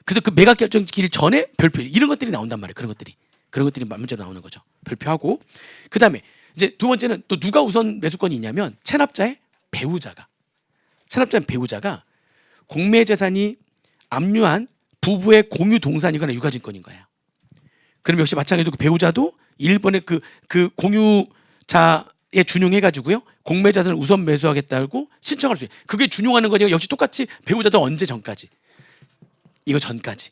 그래서 그 매각 결정 기일 전에 별표 이런 것들이 나온단 말이에요. 그런 것들이 먼저 나오는 거죠. 별표하고 그다음에 이제 두 번째는 또 누가 우선 매수권이 있냐면 체납자의 배우자가 공매 재산이 압류한 부부의 공유 동산이거나 유가증권인 거예요. 그럼 역시 마찬가지로 그 배우자도 1번의 그 공유자에 준용해가지고요 공매 자산을 우선 매수하겠다고 신청할 수 있어요. 그게 준용하는 거죠. 역시 똑같이 배우자도 언제 전까지. 이거 전까지.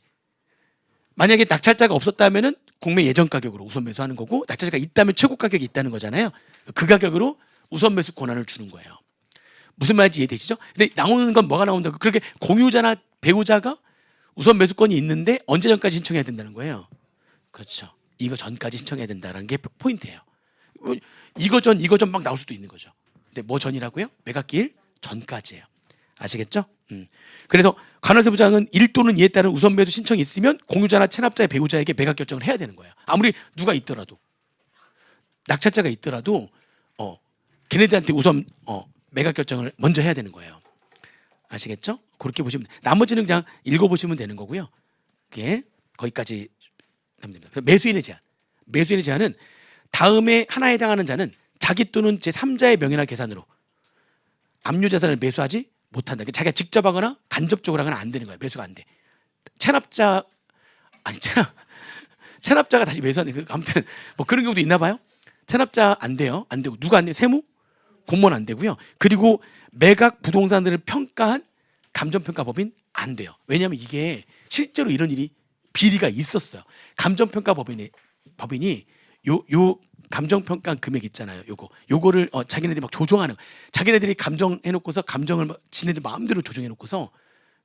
만약에 낙찰자가 없었다면은 공매 예정 가격으로 우선 매수하는 거고 낙찰자가 있다면 최고 가격이 있다는 거잖아요. 그 가격으로 우선 매수 권한을 주는 거예요. 무슨 말인지 이해되시죠? 근데 나오는 건 뭐가 나온다고? 그렇게 공유자나 배우자가 우선 매수권이 있는데 언제 전까지 신청해야 된다는 거예요. 그렇죠. 이거 전까지 신청해야 된다는 게 포인트예요. 이거 전 막 나올 수도 있는 거죠. 근데 뭐 전이라고요? 매각기일 전까지예요. 아시겠죠? 그래서 관할세부장은 1 또는 2에 따른 우선 매수 신청이 있으면 공유자나 체납자의 배우자에게 매각 결정을 해야 되는 거예요. 아무리 누가 있더라도 낙찰자가 있더라도 걔네들한테 우선 매각 결정을 먼저 해야 되는 거예요. 아시겠죠? 그렇게 보시면 나머지는 그냥 읽어보시면 되는 거고요. 그게 거기까지 하면 됩니다. 매수인의 제한은 다음에 하나에 해당하는 자는 자기 또는 제3자의 명의나 계산으로 압류자산을 매수하지 못한다. 자기가 직접 하거나 간접적으로 하거나 안 되는 거예요. 매수가 안 돼. 체납자가 다시 매수하는 아무튼 뭐 그런 경우도 있나 봐요. 체납자 안 돼요. 안 되고 누가 안 돼요? 세무? 공무원 안 되고요. 그리고 매각 부동산들을 평가한 감정평가법인 안 돼요. 왜냐하면 이게 실제로 이런 일이 비리가 있었어요. 감정평가법인이 요 감정평가 금액 있잖아요. 요거를 자기네들이 막 조정하는 자기네들이 감정해놓고서 감정을 지네들 마음대로 조정해놓고서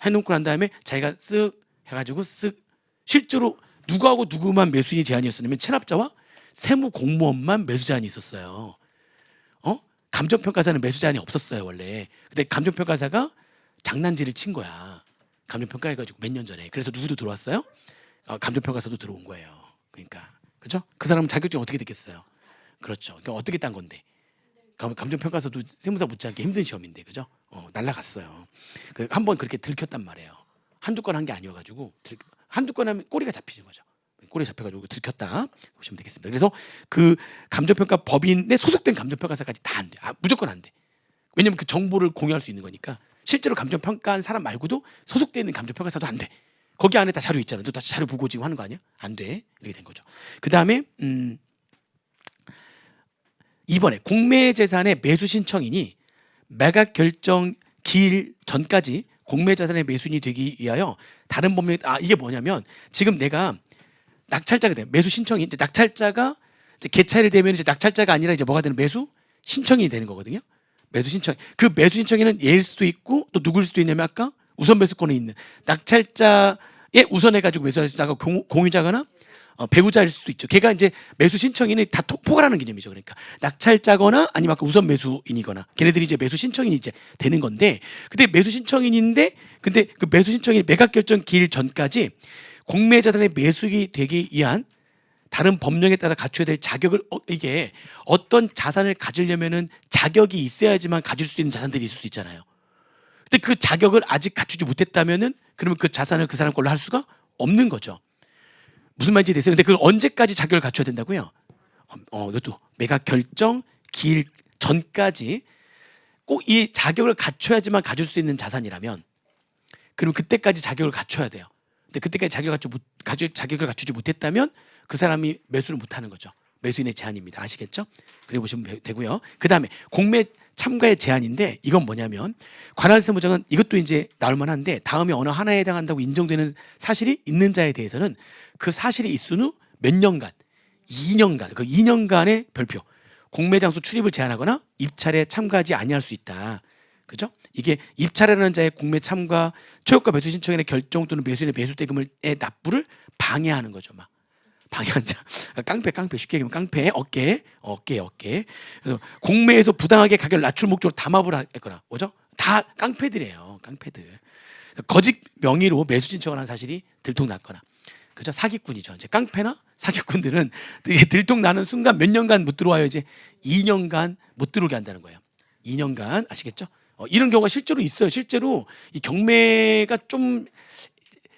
해놓고 난 다음에 자기가 쓱 해가지고 쓱 실제로 누구하고 누구만 매수인이 제한이었냐면 체납자와 세무 공무원만 매수 제한이 있었어요. 감정평가사는 매수 제한이 없었어요 원래. 근데 감정평가사가 장난질을 친 거야. 감정평가해가지고 몇 년 전에. 그래서 누구도 들어왔어요? 감정평가사도 들어온 거예요. 그러니까 그죠? 그 사람은 자격증 어떻게 됐겠어요? 그렇죠. 그러니까 어떻게 딴 건데? 감정평가사도 세무사 못지않게 힘든 시험인데 그죠? 날라갔어요. 한번 그렇게 들켰단 말이에요. 한두 건 한 게 아니어가지고 한두 건 하면 꼬리가 잡히는 거죠. 꼬리에 잡혀가지고 들켰다 보시면 되겠습니다. 그래서 그 감정평가 법인에 소속된 감정평가사까지 다 안 돼. 무조건 안 돼. 왜냐면 그 정보를 공유할 수 있는 거니까. 실제로 감정평가한 사람 말고도 소속돼 있는 감정평가사도 안 돼. 거기 안에 다 자료 있잖아. 너 다 자료 보고 지금 하는 거 아니야? 안 돼. 이렇게 된 거죠. 그 다음에 이번에 공매재산의 매수 신청인이 매각 결정 기일 전까지 공매재산의 매수인이 되기 위하여 다른 법령 이게 뭐냐면 지금 내가 낙찰자가 돼 매수 신청이 이제 낙찰자가 이제 개찰이 되면 이제 낙찰자가 아니라 이제 뭐가 되는 매수 신청이 되는 거거든요. 매수 신청 그 매수 신청인은 얘일 수도 있고 또 누구일 수도 있냐면 아까 우선 매수권에 있는 낙찰자에 우선해 가지고 매수할 수 있다가 공유자거나 배우자일 수도 있죠. 걔가 이제 매수 신청인이 다 포괄하는 개념이죠. 그러니까 낙찰자거나 아니면 아까 우선 매수인이거나 걔네들이 이제 매수 신청인이 이제 되는 건데, 근데 매수 신청인인데 근데 그 매수 신청인 매각 결정 기일 전까지 공매자산의 매수익이 되기 위한 다른 법령에 따라 갖춰야 될 자격을 이게 어떤 자산을 가지려면은 자격이 있어야지만 가질 수 있는 자산들이 있을 수 있잖아요. 근데 그 자격을 아직 갖추지 못했다면은 그러면 그 자산을 그 사람 걸로 할 수가 없는 거죠. 무슨 말인지 되세요? 근데 그걸 언제까지 자격을 갖춰야 된다고요? 이것도 매각 결정 기일 전까지 꼭 이 자격을 갖춰야지만 가질 수 있는 자산이라면 그러면 그때까지 자격을 갖춰야 돼요. 근데 그때까지 자격을 갖추지 못했다면 그 사람이 매수를 못하는 거죠. 매수인의 제한입니다. 아시겠죠? 그래 보시면 되고요. 그 다음에 공매 참가의 제한인데 이건 뭐냐면 관할세무장은 이것도 이제 나올 만한데 다음에 어느 하나에 해당한다고 인정되는 사실이 있는 자에 대해서는 그 사실이 있은 후 몇 년간 2년간 그 2년간의 별표 공매장소 출입을 제한하거나 입찰에 참가하지 아니할 수 있다. 그죠? 이게 입찰하는 자의 공매 참가 최고가 매수 신청인의 결정 또는 매수인의 매수대금의 납부를 방해하는 거죠. 막 방해한 자 깡패 쉽게 얘기하면 깡패 어깨. 그래서 공매에서 부당하게 가격을 낮출 목적으로 담합을 했거나 뭐죠? 다 깡패들이에요. 깡패들. 거짓 명의로 매수 신청을 한 사실이 들통났거나 그죠? 사기꾼이죠. 이제 깡패나 사기꾼들은 들통나는 순간 몇 년간 못 들어와요. 이제 2년간 못 들어오게 한다는 거예요. 2년간 아시겠죠? 이런 경우가 실제로 있어요. 실제로 이 경매가 좀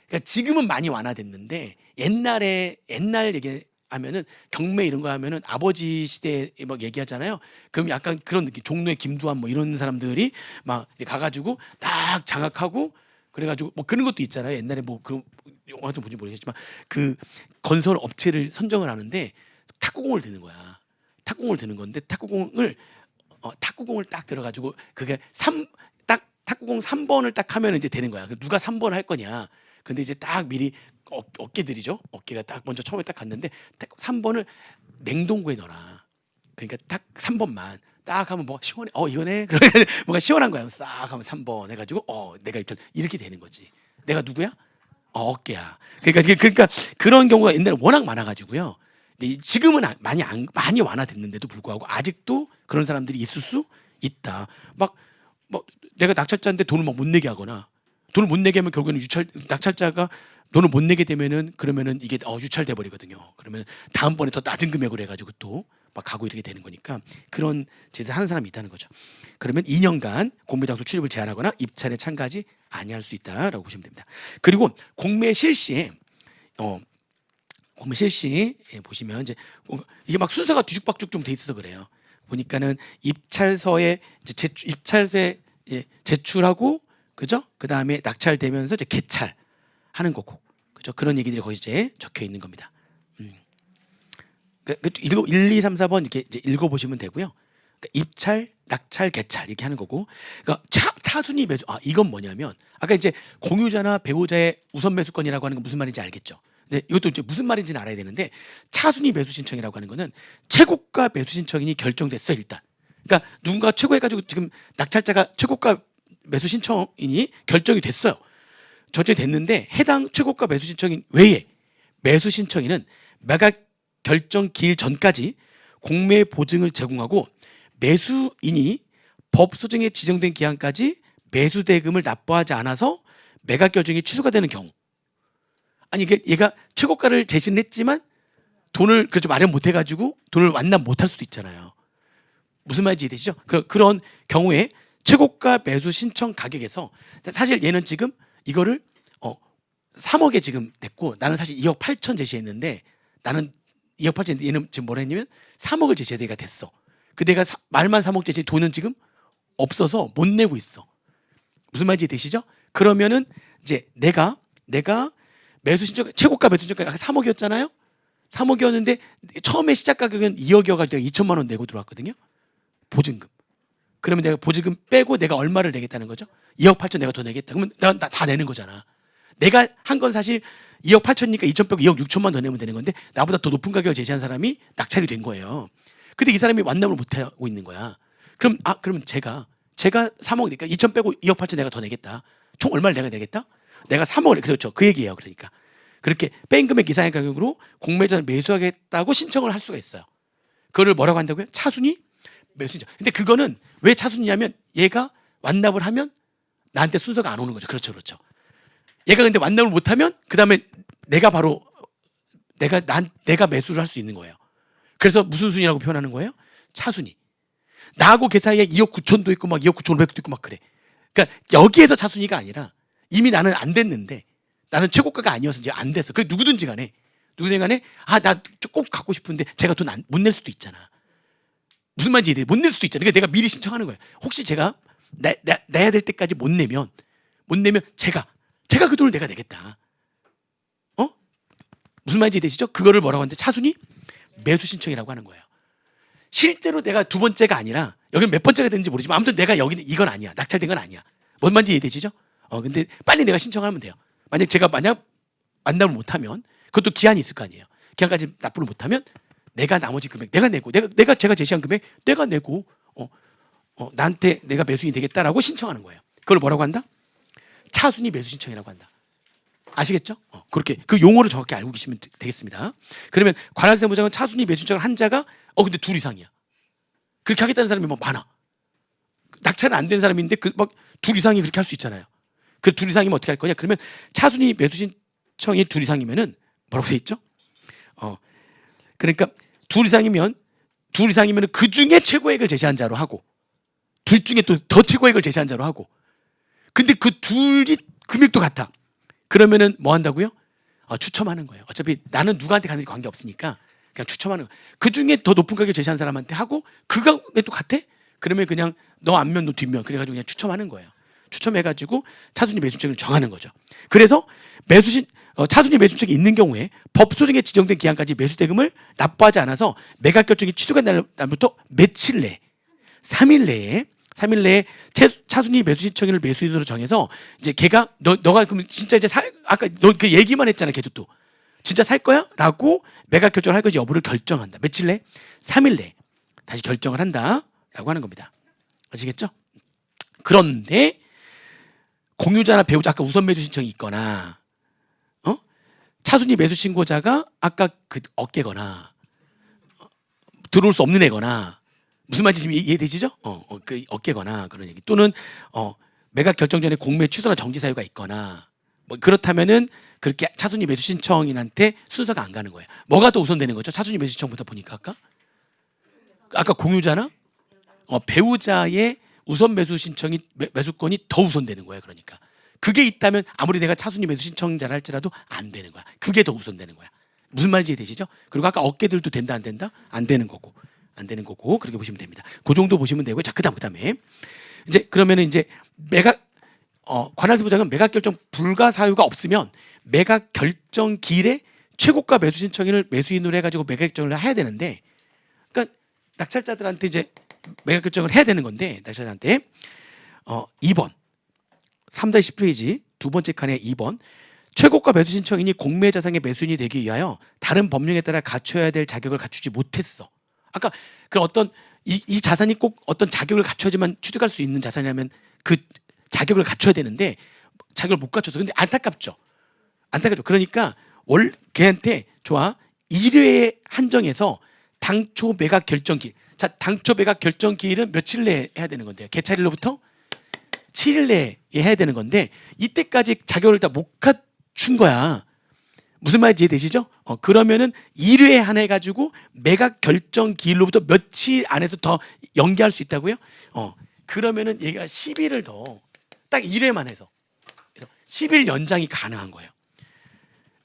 그러니까 지금은 많이 완화됐는데 옛날 얘기하면은 경매 이런 거 하면은 아버지 시대에 막 얘기하잖아요. 그럼 약간 그런 느낌. 종로의 김두한 뭐 이런 사람들이 막 이제 가가지고 딱 장악하고 그래가지고 뭐 그런 것도 있잖아요. 옛날에 뭐 그런 영화도 보지 모르겠지만 그 건설 업체를 선정을 하는데 탁구공을 드는 거야. 탁구공을 드는 건데 탁구공을 딱 들어가지고 그게 탁구공 3번을 딱 하면 이제 되는 거야. 누가 3번 할 거냐. 근데 이제 딱 미리 어깨들이죠. 어깨가 딱 먼저 처음에 딱 갔는데 3번을 냉동고에 넣어라. 그러니까 딱 3번만 딱 하면 뭐 시원해. 이거네. 그러면 뭔가 시원한 거야. 싹 하면 3번 해가지고 내가 입찰 이렇게 되는 거지. 내가 누구야? 어깨야. 그러니까 그런 경우가 옛날에 워낙 많아가지고요. 근데 지금은 많이 완화됐는데도 불구하고 아직도 그런 사람들이 있을 수 있다. 막 내가 낙찰자인데 돈을 막 못 내게 하거나 돈을 못 내게 하면 결국에는 낙찰자가 돈을 못 내게 되면은 그러면은 이게 유찰돼 버리거든요. 그러면 다음번에 더 낮은 금액으로 해가지고 또 막 가고 이렇게 되는 거니까 그런 짓을 하는 사람이 있다는 거죠. 그러면 2년간 공매장소 출입을 제한하거나 입찰에 참가하지 아니할 수 있다라고 보시면 됩니다. 그리고 공매 실시에 보시면 이제 이게 막 순서가 뒤죽박죽 좀 돼 있어서 그래요. 보니까는 입찰서에 입찰세 제출하고 그죠? 그 다음에 낙찰되면서 이제 개찰하는 거고, 그죠? 그런 얘기들이 거기 이제 적혀 있는 겁니다. 1, 2, 3, 4번 이렇게 이제 읽어보시면 되고요. 그러니까 입찰, 낙찰, 개찰 이렇게 하는 거고, 그러니까 차순위 매수. 이건 뭐냐면 아까 이제 공유자나 배우자의 우선 매수권이라고 하는 건 무슨 말인지 알겠죠? 근데 이것도 이제 무슨 말인지는 알아야 되는데 차순위 매수 신청이라고 하는 거는 최고가 매수 신청인이 결정됐어 일단. 그러니까 누군가 최고해가지고 지금 낙찰자가 최고가 매수 신청인이 결정이 됐어요. 결정이 됐는데 해당 최고가 매수 신청인 외에 매수 신청인은 매각 결정 기일 전까지 공매 보증을 제공하고 매수인이 법 소정에 지정된 기한까지 매수 대금을 납부하지 않아서 매각 결정이 취소가 되는 경우. 아니 얘가 최고가를 제시는 했지만 돈을 그렇게 마련 못 해가지고 돈을 완납 못할 수도 있잖아요. 무슨 말인지 이해되시죠? 그런 경우에 최고가 매수 신청 가격에서 사실 얘는 지금 이거를 3억에 지금 됐고 나는 사실 2억 8천 제시했는데 나는 2억 8천 얘는 지금 뭐라 했냐면 3억을 제시해서 얘가 됐어. 그 내가 말만 3억 제시 돈은 지금 없어서 못 내고 있어. 무슨 말인지 되시죠? 그러면은 이제 내가 매수 신청 최고가 매수 신청가 3억이었잖아요. 3억이었는데 처음에 시작 가격은 2억이어가지고 내가 2천만 원 내고 들어왔거든요. 보증금. 그러면 내가 보증금 빼고 내가 얼마를 내겠다는 거죠? 2억 8천 내가 더 내겠다. 그러면 나 다 내는 거잖아. 내가 한 건 사실 2억 8천이니까 2천 빼고 2억 6천만 더 내면 되는 건데 나보다 더 높은 가격을 제시한 사람이 낙찰이 된 거예요. 근데 이 사람이 완납을 못 하고 있는 거야. 그러면 제가 3억이니까 2천 빼고 2억 8천 내가 더 내겠다. 총 얼마를 내가 내겠다? 내가 3억을 그렇죠. 그 얘기예요. 그러니까 그렇게 뺀 금액 이상의 가격으로 공매전을 매수하겠다고 신청을 할 수가 있어요. 그거를 뭐라고 한다고요? 차순위 매수 신청. 근데 그거는 왜 차순위냐면 얘가 완납을 하면 나한테 순서가 안 오는 거죠. 그렇죠, 그렇죠. 얘가 근데 완납을 못하면 그 다음에 내가 바로 내가 매수를 할 수 있는 거예요. 그래서 무슨 순위라고 표현하는 거예요? 차순위. 나하고 걔 사이에 2억 9천도 있고 막 2억 9천 5백도 있고 막 그래. 그러니까 여기에서 차순위가 아니라 이미 나는 안 됐는데 나는 최고가가 아니어서 이제 안 됐어. 그 누구든지 간에 나 꼭 갖고 싶은데 제가 돈 못 낼 수도 있잖아. 무슨 말인지 이해돼? 못 낼 수도 있잖아. 그러니까 내가 미리 신청하는 거예요. 혹시 제가 내야 될 때까지 못 내면 제가 그 돈을 내가 내겠다. 무슨 말인지 되시죠? 그거를 뭐라고 하는데 차순위 매수 신청이라고 하는 거예요. 실제로 내가 두 번째가 아니라 여기는 몇 번째가 되는지 모르지만 아무튼 내가 여기는 이건 아니야. 낙찰된 건 아니야. 뭔 말인지 이해되시죠? 근데 빨리 내가 신청하면 돼요. 제가 완납을 못하면 그것도 기한이 있을 거 아니에요. 기한까지 납부를 못하면 내가 나머지 금액 내가 내고 제가 제시한 금액 내가 내고 나한테 내가 매수인이 되겠다라고 신청하는 거예요. 그걸 뭐라고 한다? 차순위 매수 신청이라고 한다. 아시겠죠? 그렇게 그 용어를 정확히 알고 계시면 되겠습니다. 그러면 관할세 무장은 차순위 매수 신청을 한 자가 근데 둘 이상이야. 그렇게 하겠다는 사람이 뭐 많아. 낙찰은 안 된 사람인데 둘 이상이 그렇게 할 수 있잖아요. 그 둘 이상이면 어떻게 할 거냐? 그러면 차순위 매수 신청이 둘 이상이면은 뭐라고 돼 있죠? 그러니까 둘 이상이면 그 중에 최고액을 제시한 자로 하고 둘 중에 또 더 최고액을 제시한 자로 하고 근데 그 둘이 금액도 같아. 그러면은 뭐 한다고요? 추첨하는 거예요. 어차피 나는 누구한테 가는지 관계없으니까 그냥 추첨하는 거예요. 그 중에 더 높은 가격을 제시한 사람한테 하고 그 가격도 같아? 그러면 그냥 너 앞면 너 뒷면 그래가지고 그냥 추첨하는 거예요. 추첨해가지고 차순위 매수신청을 정하는 거죠. 그래서 차순위 매수신청이 있는 경우에 법소정에 지정된 기한까지 매수대금을 납부하지 않아서 매각 결정이 취소된 날부터 며칠 내에 3일 내에 차순위 매수 신청일을 매수인으로 정해서 이제 걔가 너가 그럼 진짜 이제 아까 너 그 얘기만 했잖아. 걔도 또 진짜 살 거야?라고 매각 결정을 할 것인지 여부를 결정한다. 며칠 내? 3일 내에 다시 결정을 한다라고 하는 겁니다. 아시겠죠? 그런데 공유자나 배우자 아까 우선 매수 신청이 있거나 차순위 매수 신고자가 아까 그 어깨거나 들어올 수 없는 애거나 무슨 말인지 지금 이해되시죠? 그 어깨거나 그런 얘기 또는 매각 결정 전에 공매 취소나 정지 사유가 있거나 뭐 그렇다면은 그렇게 차순위 매수 신청인한테 순서가 안 가는 거예요. 뭐가 더 우선되는 거죠? 차순위 매수 신청부터 보니까 아까 공유자나 배우자의 우선 매수 신청이 매수권이 더 우선되는 거예요. 그러니까 그게 있다면 아무리 내가 차순위 매수 신청자를 할지라도 안 되는 거야. 그게 더 우선되는 거야. 무슨 말인지 이해되시죠? 그리고 아까 어깨들도 된다 안 된다? 안 되는 거고 그렇게 보시면 됩니다. 그 정도 보시면 되고요. 자, 그다음에 이제 그러면은 이제 관할세 부장은 매각 결정 불가 사유가 없으면 매각 결정 기일에 최고가 매수 신청인을 매수인으로 해가지고 매각 결정을 해야 되는데, 그러니까 낙찰자들한테 이제 매각 결정을 해야 되는 건데 낙찰자한테 2번 3-10페이지 두 번째 칸에 2번 최고가 매수 신청인이 공매 자산의 매수인이 되기 위하여 다른 법령에 따라 갖춰야 될 자격을 갖추지 못했어. 아까 그 어떤 이 자산이 꼭 어떤 자격을 갖춰야지만 취득할 수 있는 자산이라면 그 자격을 갖춰야 되는데 자격을 못 갖춰서 근데 안타깝죠. 그러니까 걔한테 좋아 1회에 한정해서 당초 매각 결정 기일. 자, 당초 매각 결정 기일은 며칠 내에 해야 되는 건데요. 개찰일로부터 7일 내에 해야 되는 건데 이때까지 자격을 다 못 갖춘 거야. 무슨 말인지 이해되시죠? 그러면은 1회에 한해 가지고 매각 결정 기일로부터 며칠 안에서 더 연기할 수 있다고요? 그러면은 얘가 10일을 더 딱 1회만 해서 10일 연장이 가능한 거예요.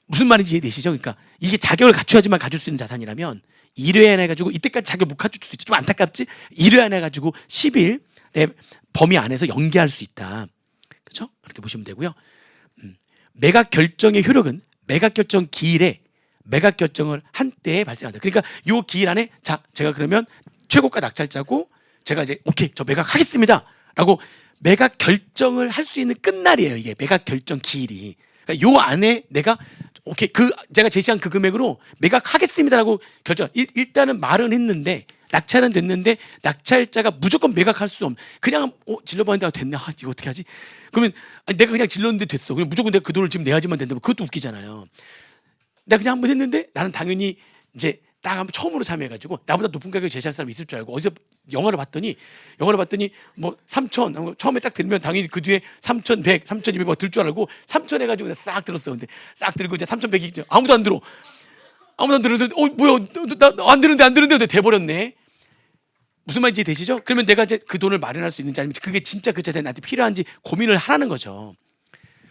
무슨 말인지 이해되시죠? 그러니까 이게 자격을 갖춰야지만 가질 수 있는 자산이라면 1회 안에 가지고 이때까지 자격을 못 갖출 수 있지. 좀 안타깝지? 1회 안에 가지고 10일의 범위 안에서 연기할 수 있다. 그렇죠? 그렇게 보시면 되고요. 매각 결정의 효력은 매각 결정 기일에 매각 결정을 한 때에 발생한다. 그러니까 요 기일 안에 자, 제가 그러면 최고가 낙찰자고 제가 이제 오케이, 저 매각하겠습니다라고 매각 결정을 할 수 있는 끝날이에요. 이게 매각 결정 기일이. 그러니까 요 안에 내가 오케이, 그 제가 제시한 그 금액으로 매각하겠습니다라고 결정. 일단은 말은 했는데 낙찰은 됐는데 낙찰자가 무조건 매각할 수 없는, 그냥 질러봤는데 됐네. 아, 이거 어떻게 하지? 그러면 아니, 내가 그냥 질렀는데 됐어. 그냥 무조건 내가 그 돈을 지금 내야지만 된다면 그것도 웃기잖아요. 내가 그냥 한번 했는데 나는 당연히 이제 딱 한번 처음으로 참여해가지고 나보다 높은 가격을 제시할 사람이 있을 줄 알고 어디서 영화를 봤더니 뭐 3,000 처음에 딱 들면 당연히 그 뒤에 3,100, 3,200 막 들 줄 알고 3,000 해가지고 싹 들었어. 근데 싹 들고 이제 3,100이 아무도 안 들어. 아무도 안 들었는데 뭐야, 나 안 들는데 돼버렸네. 무슨 말인지 되시죠? 그러면 내가 이제 그 돈을 마련할 수 있는지 아니면 그게 진짜 그 자산이 나한테 필요한지 고민을 하라는 거죠.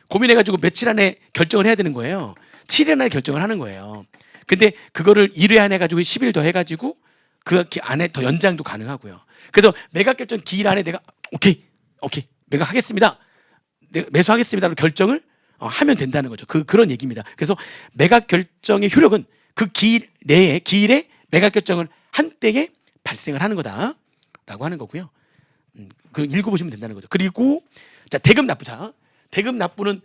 고민해가지고 며칠 안에 결정을 해야 되는 거예요. 7일 안에 결정을 하는 거예요. 근데 그거를 1회 안에 해가지고 10일 더 해가지고 그 안에 더 연장도 가능하고요. 그래서 매각 결정 기일 안에 내가 오케이 매각하겠습니다, 내가 매수하겠습니다로 결정을 하면 된다는 거죠. 그런 얘기입니다. 그래서 매각 결정의 효력은 그 기일 내에 기일에 매각 결정을 한 때에 발생을 하는 거다라고 하는 거고요. 그 읽어보시면 된다는 거죠. 그리고 자, 대금 납부자. 대금 납부는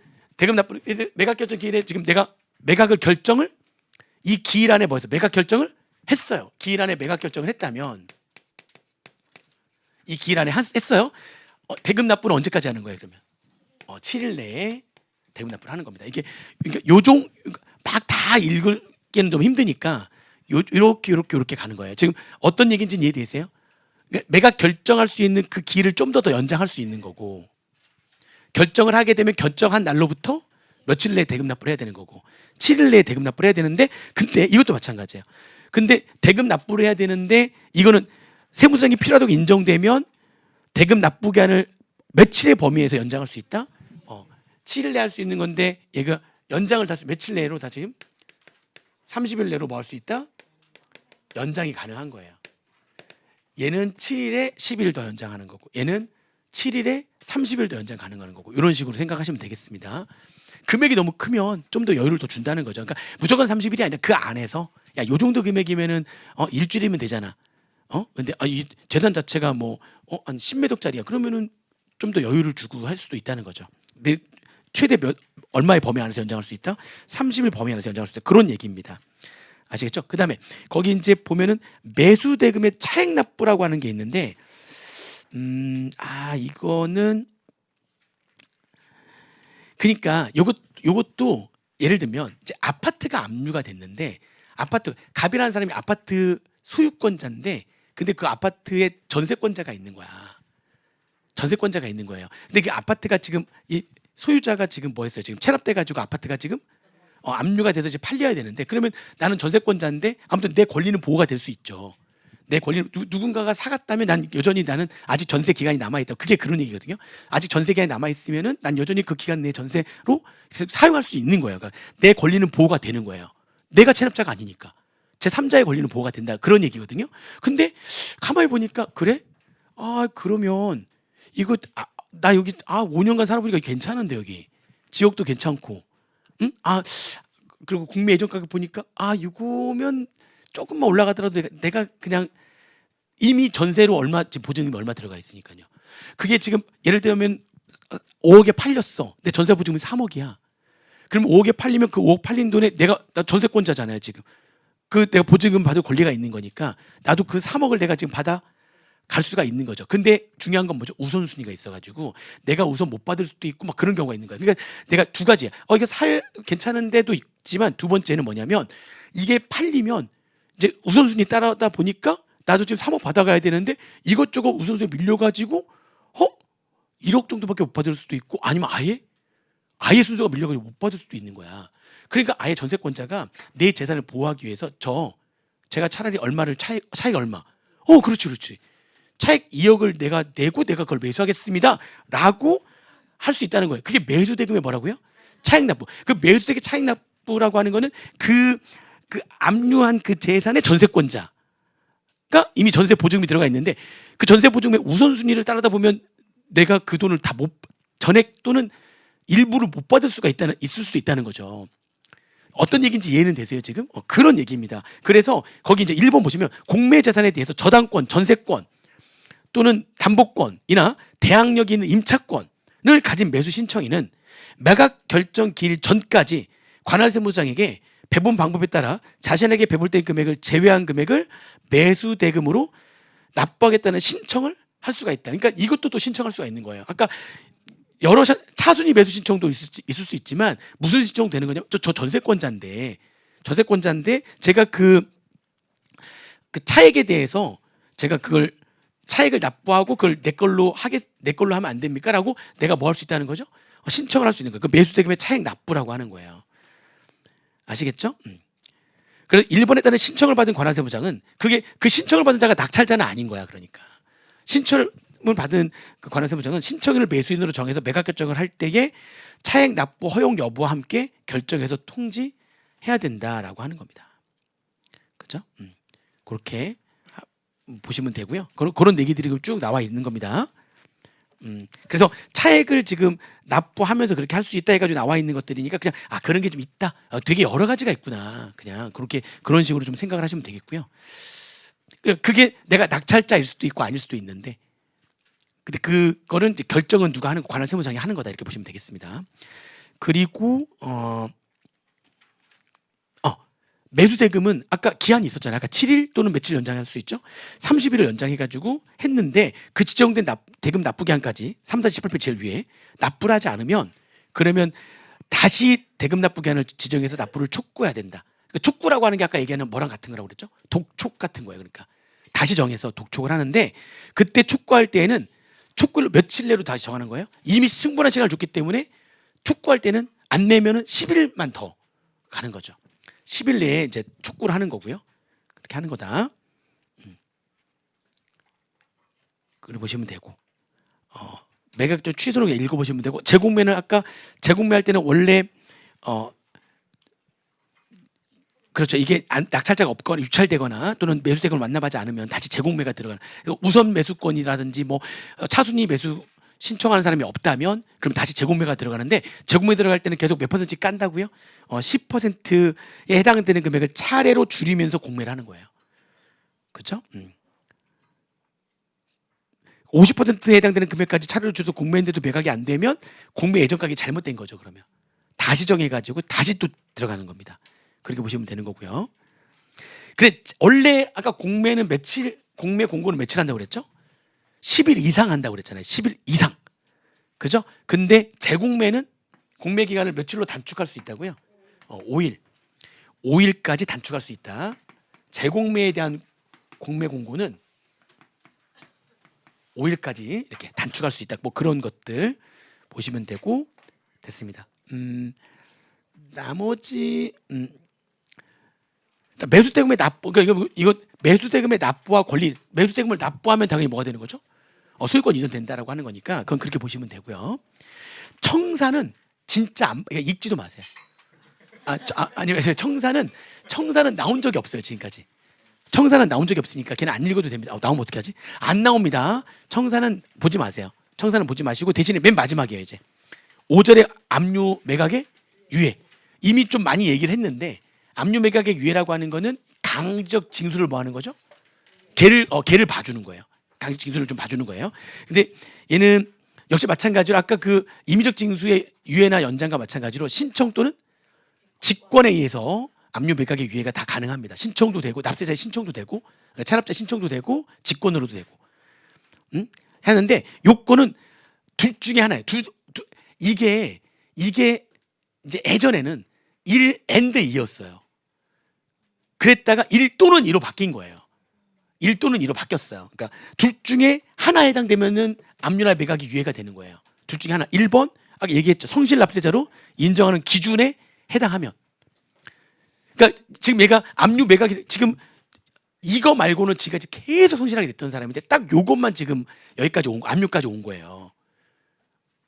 매각 결정 기일에 지금 내가 매각을 결정을 이 기일 안에 뭐해서 매각 결정을 했어요. 기일 안에 매각 결정을 했다면 이 기일 안에 했어요. 대금 납부는 언제까지 하는 거예요? 그러면 7일 내에 대금 납부를 하는 겁니다. 이게 그러니까 요종 막 다 읽기는 좀 힘드니까 요렇게 가는 거예요. 지금 어떤 얘기인지 이해되세요? 그러니까 매각 결정할 수 있는 그 기일을 좀 더 연장할 수 있는 거고, 결정을 하게 되면 결정한 날로부터 며칠 내에 대금 납부를 해야 되는 거고 7일 내에 대금 납부를 해야 되는데, 근데 이것도 마찬가지예요. 근데 대금 납부를 해야 되는데 이거는 세무성이 필요하다고 인정되면 대금 납부 기한을 며칠의 범위에서 연장할 수 있다. 7일 내에 할 수 있는 건데 얘가 연장을 다시 며칠 내로 다 지금 30일 내로 뭐 할 수 있다? 연장이 가능한 거예요. 얘는 7일에 10일 더 연장하는 거고 얘는 7일에 30일 더 연장 가능한 거고, 이런 식으로 생각하시면 되겠습니다. 금액이 너무 크면 좀 더 여유를 더 준다는 거죠. 그러니까 무조건 30일이 아니라 그 안에서 야, 요 정도 금액이면은 일주일이면 되잖아. 근데 이 재산 자체가 뭐 한 10매덕짜리야. 그러면은 좀 더 여유를 주고 할 수도 있다는 거죠. 근데 최대 얼마의 범위 안에서 연장할 수 있다? 30일 범위 안에서 연장할 수 있다. 그런 얘기입니다. 아시겠죠? 그다음에 거기 이제 보면은 매수 대금의 차액 납부라고 하는 게 있는데 이거는 그러니까 요것도 예를 들면 이제 아파트가 압류가 됐는데, 아파트 갑이라는 사람이 아파트 소유권자인데 근데 그 아파트에 전세권자가 있는 거야. 전세권자가 있는 거예요. 근데 그 아파트가 지금 이 소유자가 지금 뭐 했어요? 지금 체납돼 가지고 아파트가 지금 압류가 돼서 이제 팔려야 되는데, 그러면 나는 전세권자인데 아무튼 내 권리는 보호가 될 수 있죠. 내 권리는 누군가가 사갔다면 난 여전히 나는 아직 전세 기간이 남아있다. 그게 그런 얘기거든요. 아직 전세 기간이 남아있으면은 난 여전히 그 기간 내 전세로 사용할 수 있는 거예요. 그러니까 내 권리는 보호가 되는 거예요. 내가 체납자가 아니니까. 제3자의 권리는 보호가 된다. 그런 얘기거든요. 근데 가만히 보니까 그래? 그러면 이거 나 여기 5년간 살아보니까 괜찮은데 여기 지역도 괜찮고, 응? 그리고 국내 예전 가격 보니까 이거면 조금만 올라가더라도 내가 그냥 이미 전세로 얼마 지금 보증금이 얼마 들어가 있으니까요. 그게 지금 예를 들면 5억에 팔렸어. 내 전세 보증금이 3억이야. 그럼 5억에 팔리면 그 5억 팔린 돈에 나 전세권자잖아요 지금. 그 내가 보증금 받을 권리가 있는 거니까 나도 그 3억을 내가 지금 받아 갈 수가 있는 거죠. 근데 중요한 건 뭐죠? 우선순위가 있어가지고 내가 우선 못 받을 수도 있고 막 그런 경우가 있는 거예요. 그러니까 내가 두 가지야. 이거 괜찮은 데도 있지만 두 번째는 뭐냐면 이게 팔리면 이제 우선순위 따라다 보니까 나도 지금 3억 받아가야 되는데 이것저것 우선순위 밀려가지고 1억 정도밖에 못 받을 수도 있고, 아니면 아예 순서가 밀려가지고 못 받을 수도 있는 거야. 그러니까 아예 전세권자가 내 재산을 보호하기 위해서 제가 차라리 얼마를 차익 얼마 그렇지 차익 2억을 내가 내고 내가 그걸 매수하겠습니다 라고 할 수 있다는 거예요. 그게 매수대금의 뭐라고요? 차익 납부. 그 매수대금 차익 납부라고 하는 거는 그 압류한 그 재산의 전세권자가 이미 전세 보증금이 들어가 있는데 그 전세 보증금의 우선순위를 따르다 보면 내가 그 돈을 다 전액 또는 일부를 못 받을 수가 있을 수 있다는 거죠. 어떤 얘기인지 이해는 되세요 지금? 그런 얘기입니다. 그래서 거기 이제 1번 보시면 공매 재산에 대해서 저당권, 전세권 또는 담보권이나 대항력이 있는 임차권을 가진 매수 신청인은 매각 결정 기일 전까지 관할 세무장에게 배분 방법에 따라 자신에게 배분된 금액을 제외한 금액을 매수 대금으로 납부하겠다는 신청을 할 수가 있다. 그러니까 이것도 또 신청할 수가 있는 거예요. 아까 여러 차순위 매수 신청도 있을 수 있지만 무슨 신청 되는 거냐? 저 전세권자인데 제가 그 차액에 대해서 제가 그걸 차액을 납부하고 그걸 내 걸로 하면 안 됩니까?라고 내가 뭐 할 수 있다는 거죠? 신청을 할 수 있는 거예요. 그 매수 대금의 차액 납부라고 하는 거예요. 아시겠죠? 그래서 1번에 따른 신청을 받은 관할세무장은 그게 그 신청을 받은 자가 낙찰자는 아닌 거야. 그러니까 신청을 받은 그 관할세무장은 신청인을 매수인으로 정해서 매각 결정을 할 때에 차액 납부 허용 여부와 함께 결정해서 통지해야 된다라고 하는 겁니다. 그렇죠? 그렇게 보시면 되고요. 그런 얘기들이 쭉 나와 있는 겁니다. 그래서 차액을 지금 납부하면서 그렇게 할 수 있다 해가지고 나와 있는 것들이니까 그냥 그런 게 좀 있다. 되게 여러 가지가 있구나. 그냥 그런 식으로 좀 생각을 하시면 되겠고요. 그게 내가 낙찰자일 수도 있고 아닐 수도 있는데, 근데 그거는 이제 결정은 누가 하는 거, 관할 세무장이 하는 거다 이렇게 보시면 되겠습니다. 그리고 매수 대금은 아까 기한이 있었잖아요. 아까 7일 또는 며칠 연장할 수 있죠. 30일을 연장해가지고 했는데 그 지정된 대금 납부 기한까지 3-18표 제일 위에 납부를 하지 않으면 그러면 다시 대금 납부 기한을 지정해서 납부를 촉구해야 된다. 그러니까 촉구라고 하는 게 아까 얘기하는 뭐랑 같은 거라고 그랬죠. 독촉 같은 거예요. 그러니까 다시 정해서 독촉을 하는데 그때 촉구할 때에는 촉구를 며칠 내로 다시 정하는 거예요. 이미 충분한 시간을 줬기 때문에 촉구할 때는 안 내면은 10일만 더 가는 거죠. 10일 내에 이제 촉구를 하는 거고요. 그렇게 하는 거다. 그걸 보시면 되고, 매각전 취소를 읽어보시면 되고, 재공매는 아까 재공매할 때는 원래 그렇죠. 이게 낙찰자가 없거나 유찰되거나 또는 매수대금을 완납하지 않으면 다시 재공매가 들어가는. 우선 매수권이라든지 뭐 차순위 매수 신청하는 사람이 없다면 그럼 다시 재공매가 들어가는데 재공매 들어갈 때는 계속 몇 %씩 깐다고요? 10%에 해당되는 금액을 차례로 줄이면서 공매를 하는 거예요. 그렇죠? 50%에 해당되는 금액까지 차례로 줄여서 공매인데도 매각이 안 되면 공매 예정 가격이 잘못된 거죠. 그러면 다시 정해가지고 다시 또 들어가는 겁니다. 그렇게 보시면 되는 거고요. 근데 원래 아까 공매 공고는 며칠 한다고 그랬죠? 10일 이상 한다고 그랬잖아요. 10일 이상. 그죠? 근데 재공매는 공매 기간을 며칠로 단축할 수 있다고요? 5일. 5일까지 단축할 수 있다. 재공매에 대한 공매 공고는 5일까지 이렇게 단축할 수 있다. 뭐 그런 것들 보시면 되고 됐습니다. 나머지 매수대금의 납부, 그러니까 이거 매수대금의 납부와 권리, 매수대금을 납부하면 당연히 뭐가 되는 거죠? 소유권 이전된다라고 하는 거니까 그건 그렇게 보시면 되고요. 청사는 진짜 읽지도 마세요. 아니면 청사는 나온 적이 없어요 지금까지. 청사는 나온 적이 없으니까 걔는 안 읽어도 됩니다. 나오면 어떻게 하지? 안 나옵니다. 청사는 보지 마세요. 청사는 보지 마시고 대신에 맨 마지막이에요 이제 5절에 압류 매각의 유예. 이미 좀 많이 얘기를 했는데 압류 매각의 유예라고 하는 거는 강제적 징수를 뭐 하는 거죠? 걔를 봐주는 거예요. 강제적 징수를 좀 봐주는 거예요. 근데 얘는 역시 마찬가지로 아까 그 임의적 징수의 유예나 연장과 마찬가지로 신청 또는 직권에 의해서 압류 매각의 유예가 다 가능합니다. 신청도 되고 납세자의 신청도 되고 차납자 신청도 되고 직권으로도 되고 하는데 요건은 둘 중에 하나예요. 이게 이제 예전에는 1 and 2였어요. 그랬다가 1 또는 2로 바뀐 거예요. 1 또는 2로 바뀌었어요. 그러니까 둘 중에 하나에 해당되면은 압류나 매각이 유예가 되는 거예요. 둘 중에 하나. 1번 아까 얘기했죠. 성실 납세자로 인정하는 기준에 해당하면. 그러니까 지금 얘가 압류 매각이 지금 이거 말고는 지금까지 계속 성실하게 됐던 사람인데 딱 요것만 지금 여기까지 온 거, 압류까지 온 거예요.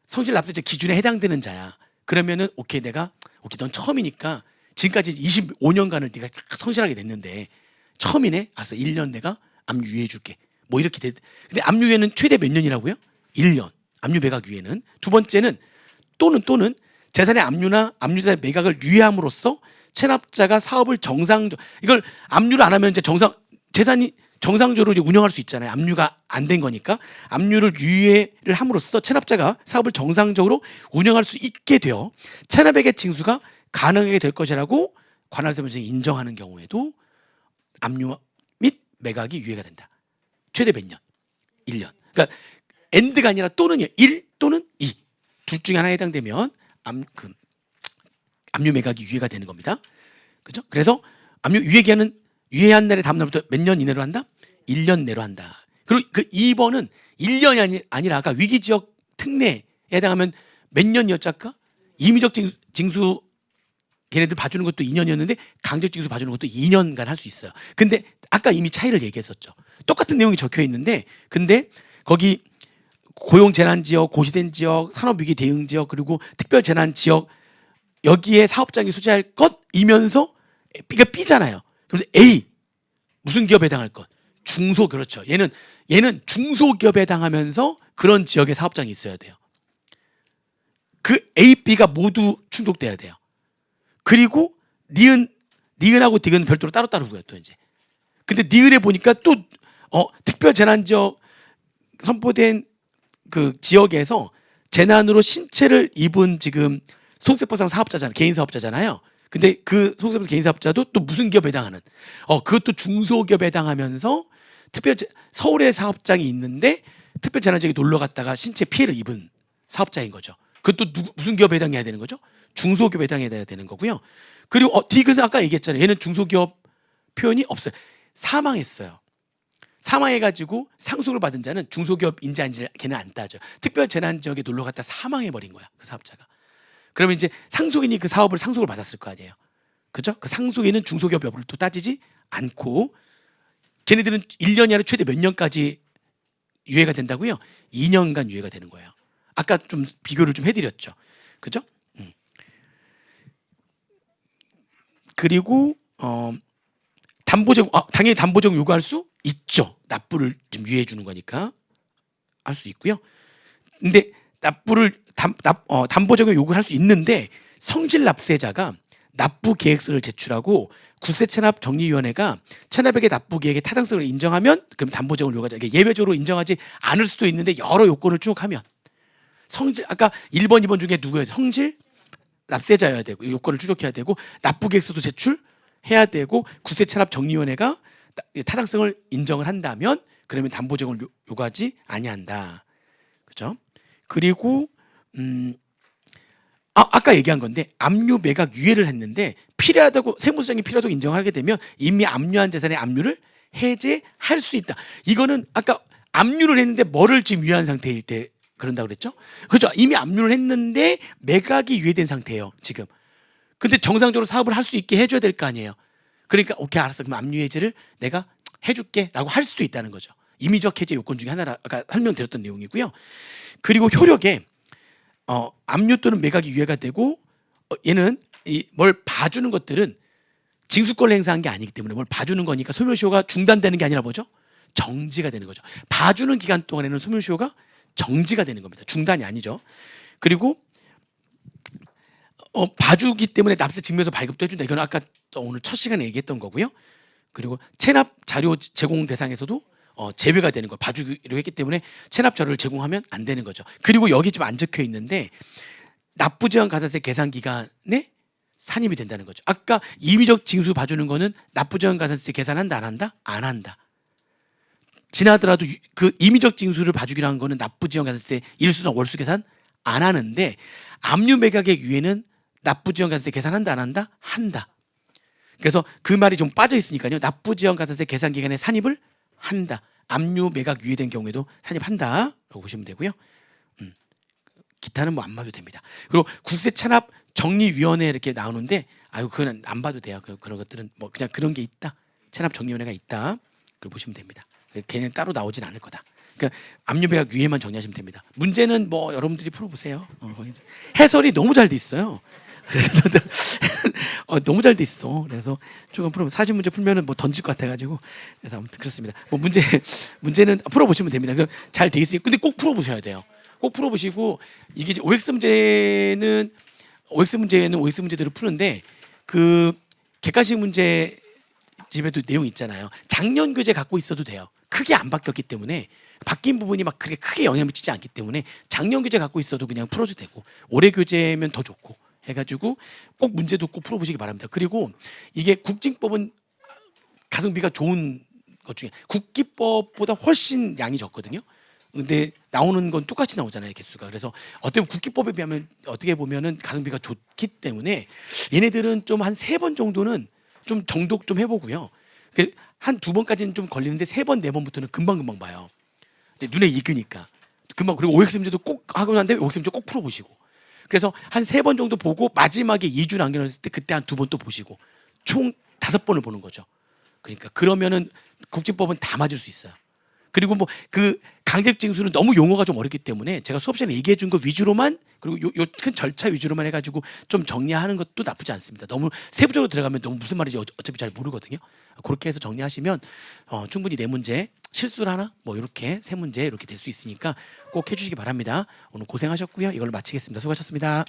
성실 납세자 기준에 해당되는 자야. 그러면은 오케이 넌 처음이니까 지금까지 25년간을 네가 성실하게 됐는데 처음이네. 알았어. 1년 내가 압류 유예해 줄게. 뭐 이렇게 돼. 근데 압류 유예는 최대 몇 년이라고요? 1년. 압류 매각 유예는. 두 번째는 또는 재산의 압류나 압류자의 매각을 유예함으로써 체납자가 사업을 이걸 압류를 안 하면 이제 재산이 정상적으로 이제 운영할 수 있잖아요. 압류가 안 된 거니까 압류를 유예를 함으로써 체납자가 사업을 정상적으로 운영할 수 있게 되어 체납액의 징수가 가능하게 될 것이라고 관할세무청이 인정하는 경우에도 압류 및 매각이 유예가 된다. 최대 몇 년? 1년. 그러니까 AND가 아니라 또는요. 1 또는 2. 둘 중에 하나에 해당되면 압류 매각이 유예가 되는 겁니다. 그죠? 그래서 압류 유예 기한은 유예한 날의 다음 날부터 몇 년 이내로 한다? 1년 내로 한다. 그리고 그 2번은 1년이 아니라 아까 위기지역 특례에 해당하면 몇 년이었죠 아까? 임의적 징수 걔네들 봐주는 것도 2년이었는데 강제적 징수 봐주는 것도 2년간 할 수 있어요. 근데 아까 이미 차이를 얘기했었죠. 똑같은 내용이 적혀 있는데 근데 거기 고용재난지역, 고시된 지역, 산업위기 대응 지역 그리고 특별재난지역 여기에 사업장이 소재할 것이면서 B가 B잖아요. 그래서 A 무슨 기업에 해당할 것? 중소 그렇죠. 얘는 중소기업에 해당하면서 그런 지역에 사업장이 있어야 돼요. 그 A, B가 모두 충족돼야 돼요. 그리고 니은하고 딕은 별도로 따로따로 보여요. 또 이제. 근데 니은에 보니까 또 특별재난지역 선포된 그 지역에서 재난으로 신체를 입은 지금 소득세법상 사업자잖아요. 개인 사업자잖아요. 근데 그 소득세법 개인 사업자도 또 무슨 기업에 해당하는 그것도 중소기업에 해당하면서 서울에 사업장이 있는데 특별재난지역에 놀러 갔다가 신체 피해를 입은 사업자인 거죠. 그것도 무슨 기업에 해당해야 되는 거죠? 중소기업에 해당해야 되는 거고요. 그리고 디귿은 아까 얘기했잖아요. 얘는 중소기업 표현이 없어요. 사망했어요. 사망해가지고 상속을 받은 자는 중소기업인지 아닌지 걔는 안 따져요. 특별재난지역에 놀러 갔다 사망해버린 거야. 그 사업자가. 그러면 이제 상속인이 그 사업을 상속을 받았을 거 아니에요. 그죠? 그 상속인은 중소기업 여부를 또 따지지 않고 걔네들은 1년이 아니라 최대 몇 년까지 유예가 된다고요? 2년간 유예가 되는 거예요. 아까 좀 비교를 좀 해드렸죠. 그죠? 그리고 담보적 당연히 담보적 요구할 수 있죠. 납부를 좀 유예해 주는 거니까 할 수 있고요. 근데 납부를 담보적용 요구를 할 수 있는데 성질 납세자가 납부 계획서를 제출하고 국세체납정리위원회가 체납액의 납부 계획의 타당성을 인정하면 그럼 담보적용을 요구하자. 이게 예외적으로 인정하지 않을 수도 있는데 여러 요건을 쭉 하면 아까 1번, 2번 중에 누구예요? 성질 납세자여야 되고 요건을 추적해야 되고 납부 계획서도 제출해야 되고 국세체납정리위원회가 타당성을 인정을 한다면 그러면 담보적용을 요구하지 아니한다. 그죠? 그리고 아까 얘기한 건데 압류 매각 유예를 했는데 필요하다고 세무서장이 필요하다고 인정하게 되면 이미 압류한 재산의 압류를 해제할 수 있다. 이거는 아까 압류를 했는데 뭐를 지금 유예한 상태일 때 그런다고 그랬죠? 그렇죠. 이미 압류를 했는데 매각이 유예된 상태예요. 지금. 근데 정상적으로 사업을 할 수 있게 해줘야 될 거 아니에요. 그러니까 오케이 알았어. 그럼 압류 해제를 내가 해줄게 라고 할 수도 있다는 거죠. 임의적 해제 요건 중에 하나라 아까 설명드렸던 내용이고요. 그리고 효력에 압류 또는 매각이 유예가 되고 얘는 뭘 봐주는 것들은 징수권을 행사한 게 아니기 때문에 뭘 봐주는 거니까 소멸시효가 중단되는 게 아니라 뭐죠? 정지가 되는 거죠. 봐주는 기간 동안에는 소멸시효가 정지가 되는 겁니다. 중단이 아니죠. 그리고 봐주기 때문에 납세 증명서 발급도 해준다. 이건 아까 오늘 첫 시간에 얘기했던 거고요. 그리고 체납 자료 제공 대상에서도 제외가 되는 거 봐주기로 했기 때문에 체납 자료를 제공하면 안 되는 거죠. 그리고 여기 좀 안 적혀 있는데 납부지원 가산세 계산 기간에 산입이 된다는 거죠. 아까 임의적 징수 봐주는 거는 납부지원 가산세 계산한다 안 한다? 안 한다. 지나더라도 그 임의적 징수를 봐주기로 한 거는 납부지원 가산세 일수나 월수 계산 안 하는데 압류 매각의 유예는 납부지원 가산세 계산한다 안 한다? 한다. 그래서 그 말이 좀 빠져 있으니까요. 납부지원 가산세 계산 기간에 산입을 한다. 압류 매각 유예된 경우에도 산입한다라고 보시면 되고요. 기타는 뭐 안 봐도 됩니다. 그리고 국세체납정리위원회 이렇게 나오는데 그건 안 봐도 돼요. 그런 것들은 뭐 그냥 그런 게 있다. 체납정리위원회가 있다. 그걸 보시면 됩니다. 걔는 따로 나오진 않을 거다. 그러니까 압류 매각 유예만 정리하시면 됩니다. 문제는 뭐 여러분들이 풀어보세요. 해설이 너무 잘 돼 있어요. 그래서 너무 잘 돼 있어. 그래서 조금 풀면 40문제 풀면은 뭐 던질 것 같아가지고 그래서 아무튼 그렇습니다. 뭐 문제는 풀어보시면 됩니다. 잘 돼 있으니까 근데 꼭 풀어보셔야 돼요. 꼭 풀어보시고 이게 이제 OX 문제는 OX 문제대로 푸는데 그 객관식 문제 집에도 내용 있잖아요. 작년 교재 갖고 있어도 돼요. 크게 안 바뀌었기 때문에 바뀐 부분이 막 그렇게 크게 영향을 미치지 않기 때문에 작년 교재 갖고 있어도 그냥 풀어도 되고 올해 교재면 더 좋고 해가지고 꼭 문제도 꼭 풀어보시기 바랍니다. 그리고 이게 국징법은 가성비가 좋은 것 중에 국기법보다 훨씬 양이 적거든요. 근데 나오는 건 똑같이 나오잖아요, 개수가. 그래서 어떻게 보면 국기법에 비하면 어떻게 보면은 가성비가 좋기 때문에 얘네들은 좀 한 3번 정도는 좀 정독 좀 해보고요. 한 2번까지는 좀 걸리는데 3번, 4번부터는 금방금방 봐요. 눈에 익으니까 금방. 그리고 OX 문제도 꼭 하고 난 다음에 OX 문제 꼭 풀어보시고. 그래서 한 3번 정도 보고 마지막에 2주 남겨놨을 때 그때 한 2번 또 보시고 총 5번을 보는 거죠. 그러니까 그러면은 국제법은 다 맞을 수 있어요. 그리고 뭐 그 강제징수는 너무 용어가 좀 어렵기 때문에 제가 수업 시간에 얘기해 준 거 위주로만 그리고 요 큰 절차 위주로만 해가지고 좀 정리하는 것도 나쁘지 않습니다. 너무 세부적으로 들어가면 너무 무슨 말인지 어차피 잘 모르거든요. 그렇게 해서 정리하시면 충분히 4문제 실수를 하나 뭐 이렇게 3문제 이렇게 될 수 있으니까 꼭 해주시기 바랍니다. 오늘 고생하셨고요. 이걸로 마치겠습니다. 수고하셨습니다.